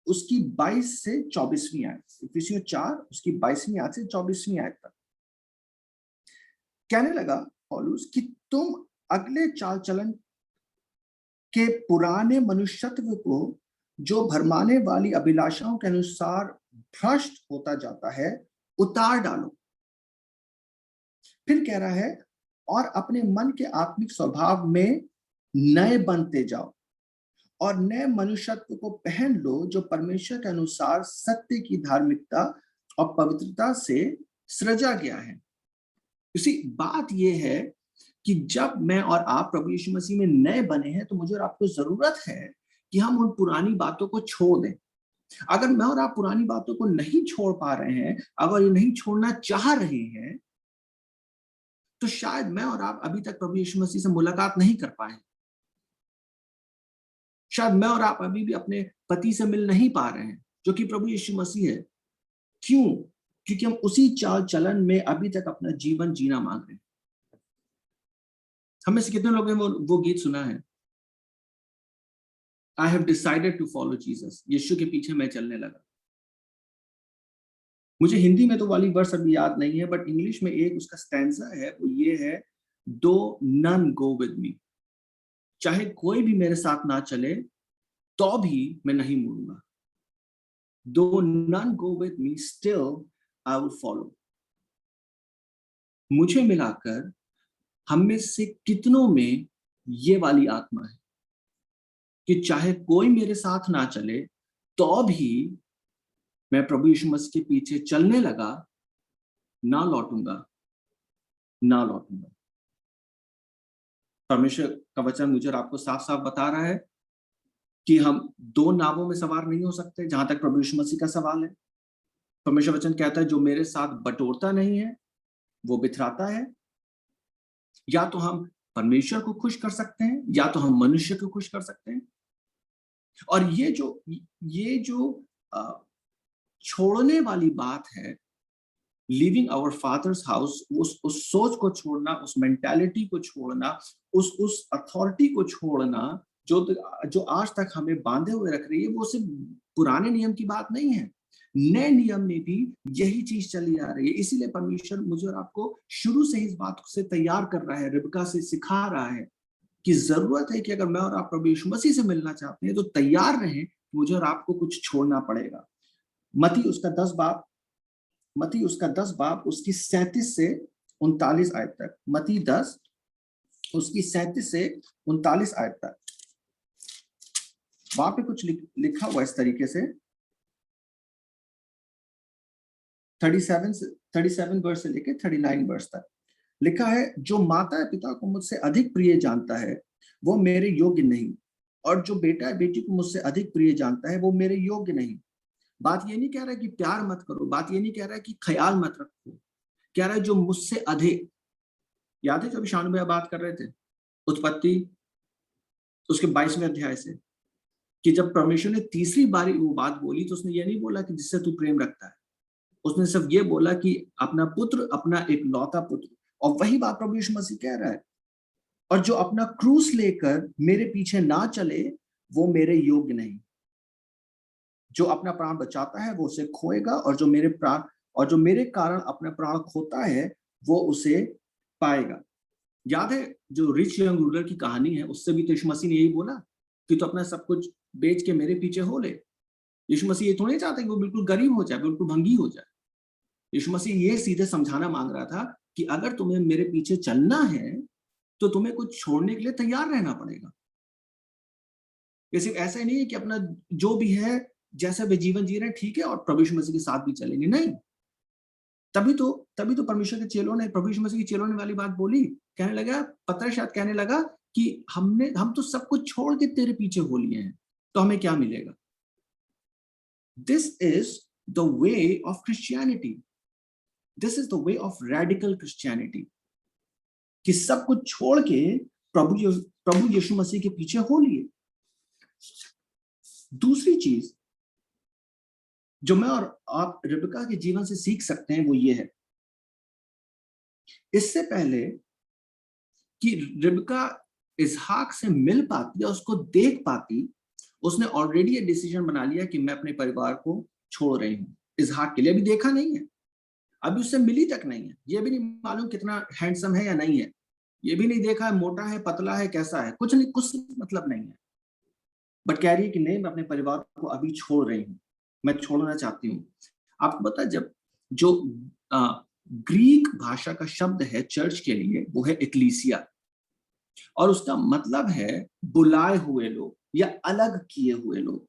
उसकी 22 से 24वीं आयत। इफिसियों 4 उसकी 22वीं आयत से 24वीं आयत तक कहने लगा पौलुस कि तुम अगले चाल चलन के पुराने मनुष्यत्व को जो भरमाने वाली अभिलाषाओं के अनुसार भ्रष्ट होता जाता है उतार डालो। फिर कह रहा है, और अपने मन के आत्मिक स्वभाव में नए बनते जाओ और नए मनुष्यत्व को पहन लो जो परमेश्वर के अनुसार सत्य की धार्मिकता और पवित्रता से सृजा गया है। इसी बात यह है कि जब मैं और आप प्रभु यीशु मसीह में नए बने हैं तो मुझे और आपको जरूरत है कि हम उन पुरानी बातों को छोड़ दें। अगर मैं और आप पुरानी बातों को नहीं छोड़ पा रहे हैं, अगर ये नहीं छोड़ना चाह रहे हैं, तो शायद मैं और आप अभी तक प्रभु यीशु मसीह से मुलाकात नहीं कर पाए। शायद मैं और आप अभी भी अपने पति से मिल नहीं पा रहे हैं जो कि प्रभु यीशु मसीह है। क्यों? क्योंकि हम उसी चाल चलन में अभी तक अपना जीवन जीना मांग रहे हैं। हमें से कितने लोगों ने वो गीत सुना है, I have decided to follow Jesus, यीशु के पीछे मैं चलने लगा। मुझे हिंदी में तो वाली वर्स अभी याद नहीं है, बट इंग्लिश में एक उसका स्टैंजा है, वो ये है, दो नन गो विद मी, चाहे कोई भी मेरे साथ ना चले तो भी मैं नहीं मुड़ूंगा। Though none go with me still I will follow. मुझे मिलाकर हम में से कितनों में ये वाली आत्मा है कि चाहे कोई मेरे साथ ना चले तो भी मैं प्रभु यीशु मसीह के पीछे चलने लगा, ना लौटूंगा। ना लौटूंगा। परमेश्वर का वचन मुझे और आपको साफ साफ बता रहा है कि हम दो नावों में सवार नहीं हो सकते जहां तक प्रभु यीशु मसीह का सवाल है। परमेश्वर वचन कहता है जो मेरे साथ बटोरता नहीं है वो बिथराता है। या तो हम परमेश्वर को खुश कर सकते हैं या तो हम मनुष्य को खुश कर सकते हैं। और ये जो छोड़ने वाली बात है, लिविंग आवर फादर्स हाउस, उस सोच को छोड़ना, उस मेंटालिटी को छोड़ना, उस अथॉरिटी को छोड़ना जो आज तक हमें बांधे हुए रख रही है, वो सिर्फ पुराने नियम की बात नहीं है, नए नियम में भी यही चीज चली आ रही है। इसीलिए परमेश्वर मुझे और आपको शुरू से इस बात से तैयार कर रहा है, रिबका से सिखा रहा है कि जरूरत है कि अगर मैं और आप प्रभु यीशु मसीह से मिलना चाहते हैं तो तैयार रहें, मुझे और आपको कुछ छोड़ना पड़ेगा। मती उसका 10 बाब उसकी 37 से 39 आयत तक, मती 10 उसकी 37 से 39 आयत तक, वहां पे कुछ लिखा हुआ इस तरीके से, 37 वर्ष से लेके 39 वर्ष तक लिखा है, जो माता पिता को मुझसे अधिक प्रिय जानता है वो मेरे योग्य नहीं, और जो बेटा बेटी को मुझसे अधिक प्रिय जानता है वो मेरे योग्य नहीं। बात ये नहीं कह रहा है कि प्यार मत करो, बात ये नहीं कह रहा है कि ख्याल मत रखो, कह रहा है जो मुझसे अधिक। याद है जब शानू भैया बात कर रहे थे उत्पत्ति उसके 22वें अध्याय से, कि जब परमेश्वर ने तीसरी बारी वो बात बोली तो उसने ये नहीं बोला कि जिससे तू प्रेम रखता है, उसने सिर्फ ये बोला कि अपना पुत्र, अपना एक लौता पुत्र। और वही बात प्रभु यीशु मसीह कह रहा है, और जो अपना क्रूस लेकर मेरे पीछे ना चले वो मेरे योग्य नहीं। जो अपना प्राण बचाता है वो उसे खोएगा, और जो मेरे कारण अपना प्राण खोता है वो उसे पाएगा। याद है जो रिच यंग रूलर की कहानी है, उससे भी तो यीशु मसीह ने यही बोला कि तो अपना सब कुछ बेच के मेरे पीछे हो ले। यीशु मसीह ये थोड़ी चाहते कि वो बिल्कुल गरीब हो जाए, बिल्कुल भंगी हो जाए। यीशु मसीह ये सीधे समझाना मांग रहा था कि अगर तुम्हें मेरे पीछे चलना है तो तुम्हें कुछ छोड़ने के लिए तैयार रहना पड़ेगा। ये सिर्फ ऐसा ही नहीं है कि अपना जो भी है जैसा भी जीवन जी रहे हैं ठीक है और प्रभु यीशु मसीह के साथ भी चलेंगे, नहीं। तभी तो परमेश्वर के चेलों ने, प्रभु यीशु मसीह के चेलों ने वाली बात बोली, कहने लगा, पतरस शायद कहने लगा कि हम तो सब कुछ छोड़ के तेरे पीछे हो लिए हैं, तो हमें क्या मिलेगा? This is the way of Christianity, this is the way of radical Christianity, कि सब कुछ छोड़ के प्रभु यीशु मसीह के पीछे हो लिए। दूसरी चीज जो मैं और आप रिबका के जीवन से सीख सकते हैं वो ये है, इससे पहले कि रिबका इसहाक से मिल पाती या उसको देख पाती, उसने ऑलरेडी ये डिसीजन बना लिया कि मैं अपने परिवार को छोड़ रही हूं। इसहाक के लिए अभी देखा नहीं है, अभी उससे मिली तक नहीं है, ये भी नहीं मालूम कितना हैंडसम है या नहीं है, ये भी नहीं देखा है मोटा है पतला है कैसा है, कुछ नहीं, कुछ मतलब नहीं है, बट कह रही है कि नहीं मैं अपने परिवार को अभी छोड़ रही हूं, मैं छोड़ना चाहती हूँ। आपको पता है जब जो ग्रीक भाषा का शब्द है चर्च के लिए वो है एक्लीसिया, और उसका मतलब है बुलाए हुए लोग या अलग किए हुए लोग।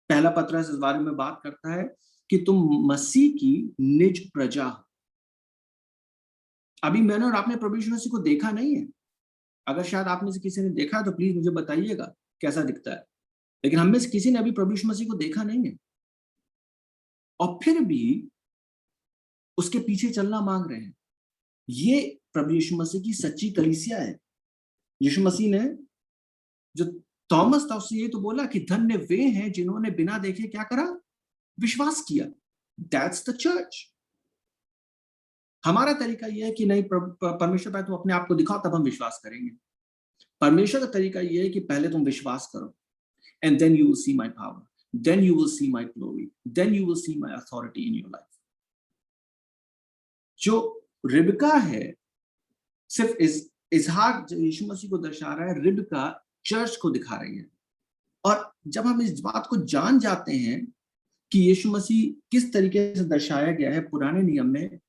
पहला पत्रस इस बारे में बात करता है कि तुम मसीह की निज प्रजा हो। अभी मैंने और आपने प्रभु यीशु मसीह को देखा नहीं है, अगर शायद आप में से किसी ने देखा तो प्लीज मुझे बताइएगा कैसा दिखता है, लेकिन हम में से किसी ने अभी प्रभु यीशु मसीह को देखा नहीं है, और फिर भी उसके पीछे चलना मांग रहे हैं। ये प्रभु यीशु मसीह की सच्ची कलीसिया है। यीशु मसीह ने जो थॉमस था उससे ये तो बोला कि धन्य वे हैं जिन्होंने बिना देखे क्या करा, विश्वास किया। That's the church. हमारा तरीका यह है कि नहीं परमेश्वर पे तुम अपने आप को दिखाओ तब हम विश्वास करेंगे। परमेश्वर का तरीका यह है कि पहले तुम विश्वास करो, and then you will see my power, then you will see my glory, then you will see my authority in your life. जो रिबका है सिर्फ इसहाक जो यीशु मसीह को दर्शा रहा है, रिबका चर्च को दिखा रही है। और जब हम इस बात को जान जाते हैं कि यीशु मसीह किस तरीके से दर्शाया गया है पुराने नियम में,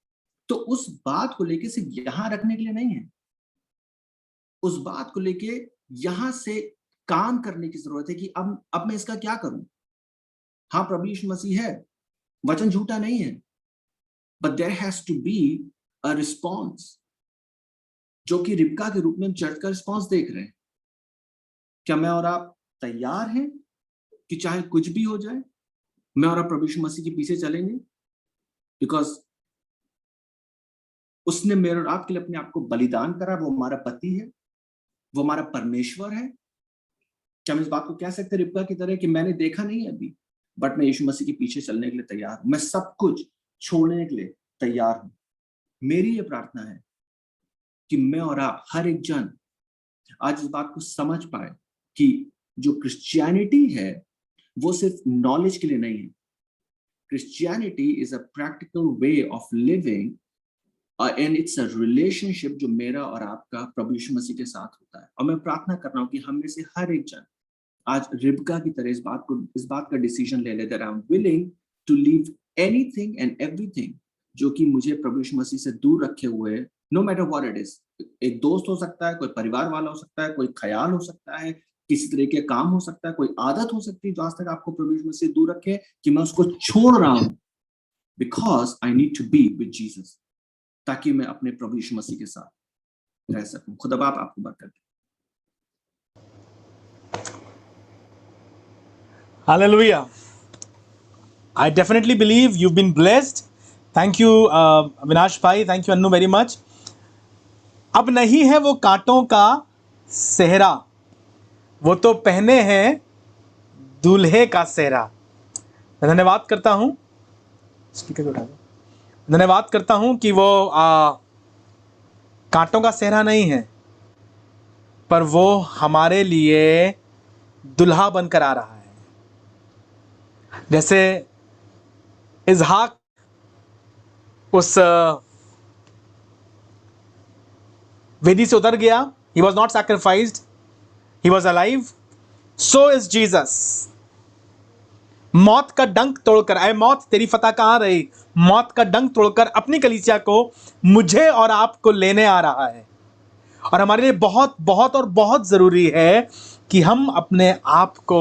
तो उस बात को लेके सिर्फ यहां रखने के लिए नहीं है, उस बात को लेके यहां से काम करने की जरूरत है कि अब मैं इसका क्या करूं। हाँ प्रभु यीशु मसीह है, वचन झूठा नहीं है, but there has to be a response जो कि रिबका के रूप में हम चर्च का रिस्पॉन्स देख रहे हैं। क्या मैं और आप तैयार हैं कि चाहे कुछ भी हो जाए, मैं और आप प्रभु यीशु मसीह के पीछे चलेंगे? बिकॉज उसने मेरे और आपके लिए अपने आप को बलिदान करा, वो हमारा पति है, वो हमारा परमेश्वर है। क्या हम इस बात को कह सकते हैं रिबका की तरह कि मैंने देखा नहीं है अभी, बट मैं यीशु मसीह के पीछे चलने के लिए तैयार हूं, मैं सब कुछ छोड़ने के लिए तैयार हूं। मेरी ये प्रार्थना है कि मैं और आप हर एक जन आज इस बात को समझ पाए कि जो क्रिश्चियनिटी है वो सिर्फ नॉलेज के लिए नहीं है। Christianity is a practical way of living and it's a relationship जो मेरा और आपका प्रभु यीशु मसीह के साथ होता है। और मैं प्रार्थना कर रहा हूं कि हम में से हर एक जन आज रिबका की तरह इस बात का डिसीजन ले ले that I am willing to leave anything and everything जो कि मुझे प्रभु यीशु मसीह से दूर रखे हुए, no matter what it is. एक दोस्त हो सकता है, कोई परिवार वाला हो सकता है, कोई ख्याल हो सकता है, किसी तरह के काम हो सकता है, कोई आदत हो सकती है जो आज तक आपको प्रभु यीशु मसीह से दूर रखे, कि मैं उसको छोड़ रहा हूं because I need to be with Jesus, ताकि मैं अपने प्रभु यीशु मसीह के साथ रह सकूं। खुदा बाप आपको बरकत दे। Hallelujah. I definitely believe you've been blessed. Thank you, Avinash bhai. Thank you, Annu, very much. अब नहीं है वो कांटों का सेहरा, वो तो पहने हैं दूल्हे का सेहरा। मैं धन्यवाद करता हूं, स्पीकर को उठा दो। धन्यवाद करता हूं कि वो कांटों का सेहरा नहीं है, पर वो हमारे लिए दुल्हा बनकर आ रहा है। जैसे इजहाक उस वेदी से उतर गया, he was not sacrificed, he was alive, so is Jesus। मौत का डंक तोड़कर, ऐ मौत तेरी फतह कहां रही, मौत का डंक तोड़कर अपनी कलीसिया को, मुझे और आपको लेने आ रहा है। और हमारे लिए बहुत बहुत और बहुत जरूरी है कि हम अपने आप को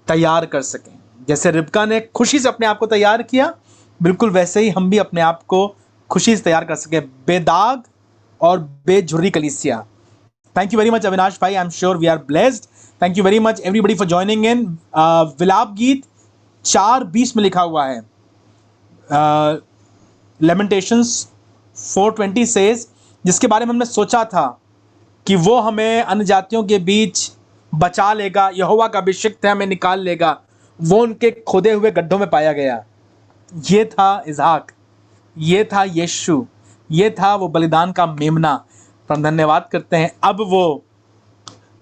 तैयार कर सकें। जैसे रिबका ने खुशी से अपने आप को तैयार किया, बिल्कुल वैसे ही हम भी अपने आप को खुशी से तैयार कर सकें, बेदाग और बेझुर्री कलीसिया। Thank you very much Avinash भाई, I am sure we are blessed. Thank you very much everybody for joining in. विलाप गीत 4:20 में लिखा हुआ है, लेमेंटेशंस 4:20 सेज, जिसके बारे में हमने सोचा था कि वो हमें अन्य जातियों के बीच बचा लेगा, यहोवा का अभिषिक्त है, हमें निकाल लेगा, वो उनके खोदे हुए गड्ढों में पाया गया। ये था इजहाक, ये था यीशु, ये था वो बलिदान का मेमना। पर हम धन्यवाद करते हैं, अब वो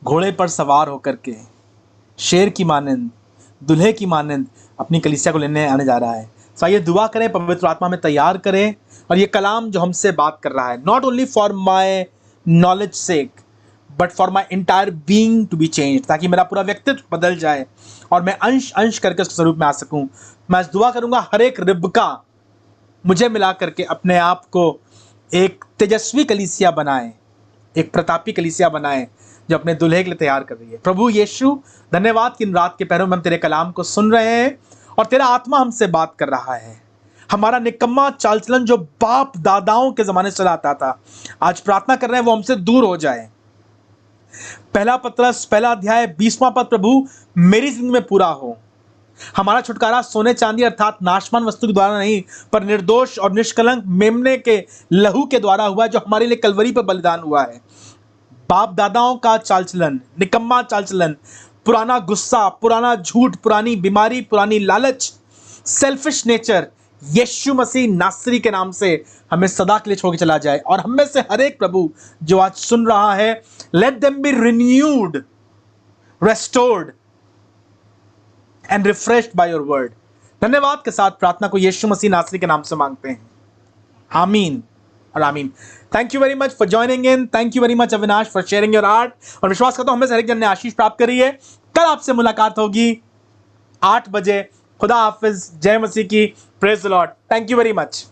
घोड़े पर सवार होकर के शेर की मानंद, दुल्हे की मानंद अपनी कलीसिया को लेने आने जा रहा है। तो आइए दुआ करें, पवित्र आत्मा में तैयार करें, और ये कलाम जो हमसे बात कर रहा है, not only for my knowledge sake but for my entire being to be change, ताकि मेरा पूरा व्यक्तित्व बदल जाए और मैं अंश अंश करके उसके स्वरूप में आ सकूं। मैं दुआ करूंगा हर एक रिबका मुझे मिला करके अपने आप को एक तेजस्वी कलीसिया बनाए, एक प्रतापी कलीसिया बनाए जो अपने दुल्हे के लिए तैयार कर रही है। प्रभु यीशु, धन्यवाद कि इन रात के पहरों में हम तेरे कलाम को सुन रहे हैं और तेरा आत्मा हमसे बात कर रहा है। हमारा निकम्मा चाल चलन जो बाप दादाओं के जमाने से चला आता था, आज प्रार्थना कर रहे हैं वो हमसे दूर हो जाए। पहला पत्रस पहला अध्याय 20वां पद, प्रभु मेरी जिंदगी में पूरा हो। हमारा छुटकारा सोने चांदी अर्थात नाशवान वस्तु के द्वारा नहीं, पर निर्दोष और निष्कलंक मेमने के लहू के द्वारा हुआ, जो हमारे लिए कलवरी पर बलिदान हुआ है। बाप दादाओं का चाल चलन, निकम्मा चाल चलन, पुराना गुस्सा, पुराना झूठ, पुरानी बीमारी, पुरानी लालच, सेल्फिश नेचर, यीशु मसीह नासरी के नाम से हमें सदा के लिए छोड़ के चला जाए। और हम में से हर एक प्रभु जो आज सुन रहा है, let them be renewed, restored and refreshed by your word. धन्यवाद के साथ प्रार्थना को यीशु मसीह नासरी के नाम से मांगते हैं, आमीन और आमीन। Thank you very much for joining in. Thank you very much Avinash for sharing your art. और विश्वास करता हूं हमें से हर एक जन ने आशीष प्राप्त करी है। कल आपसे मुलाकात होगी 8 बजे। खुदा हाफिज, जय मसीह की, praise the Lord. Thank you very much.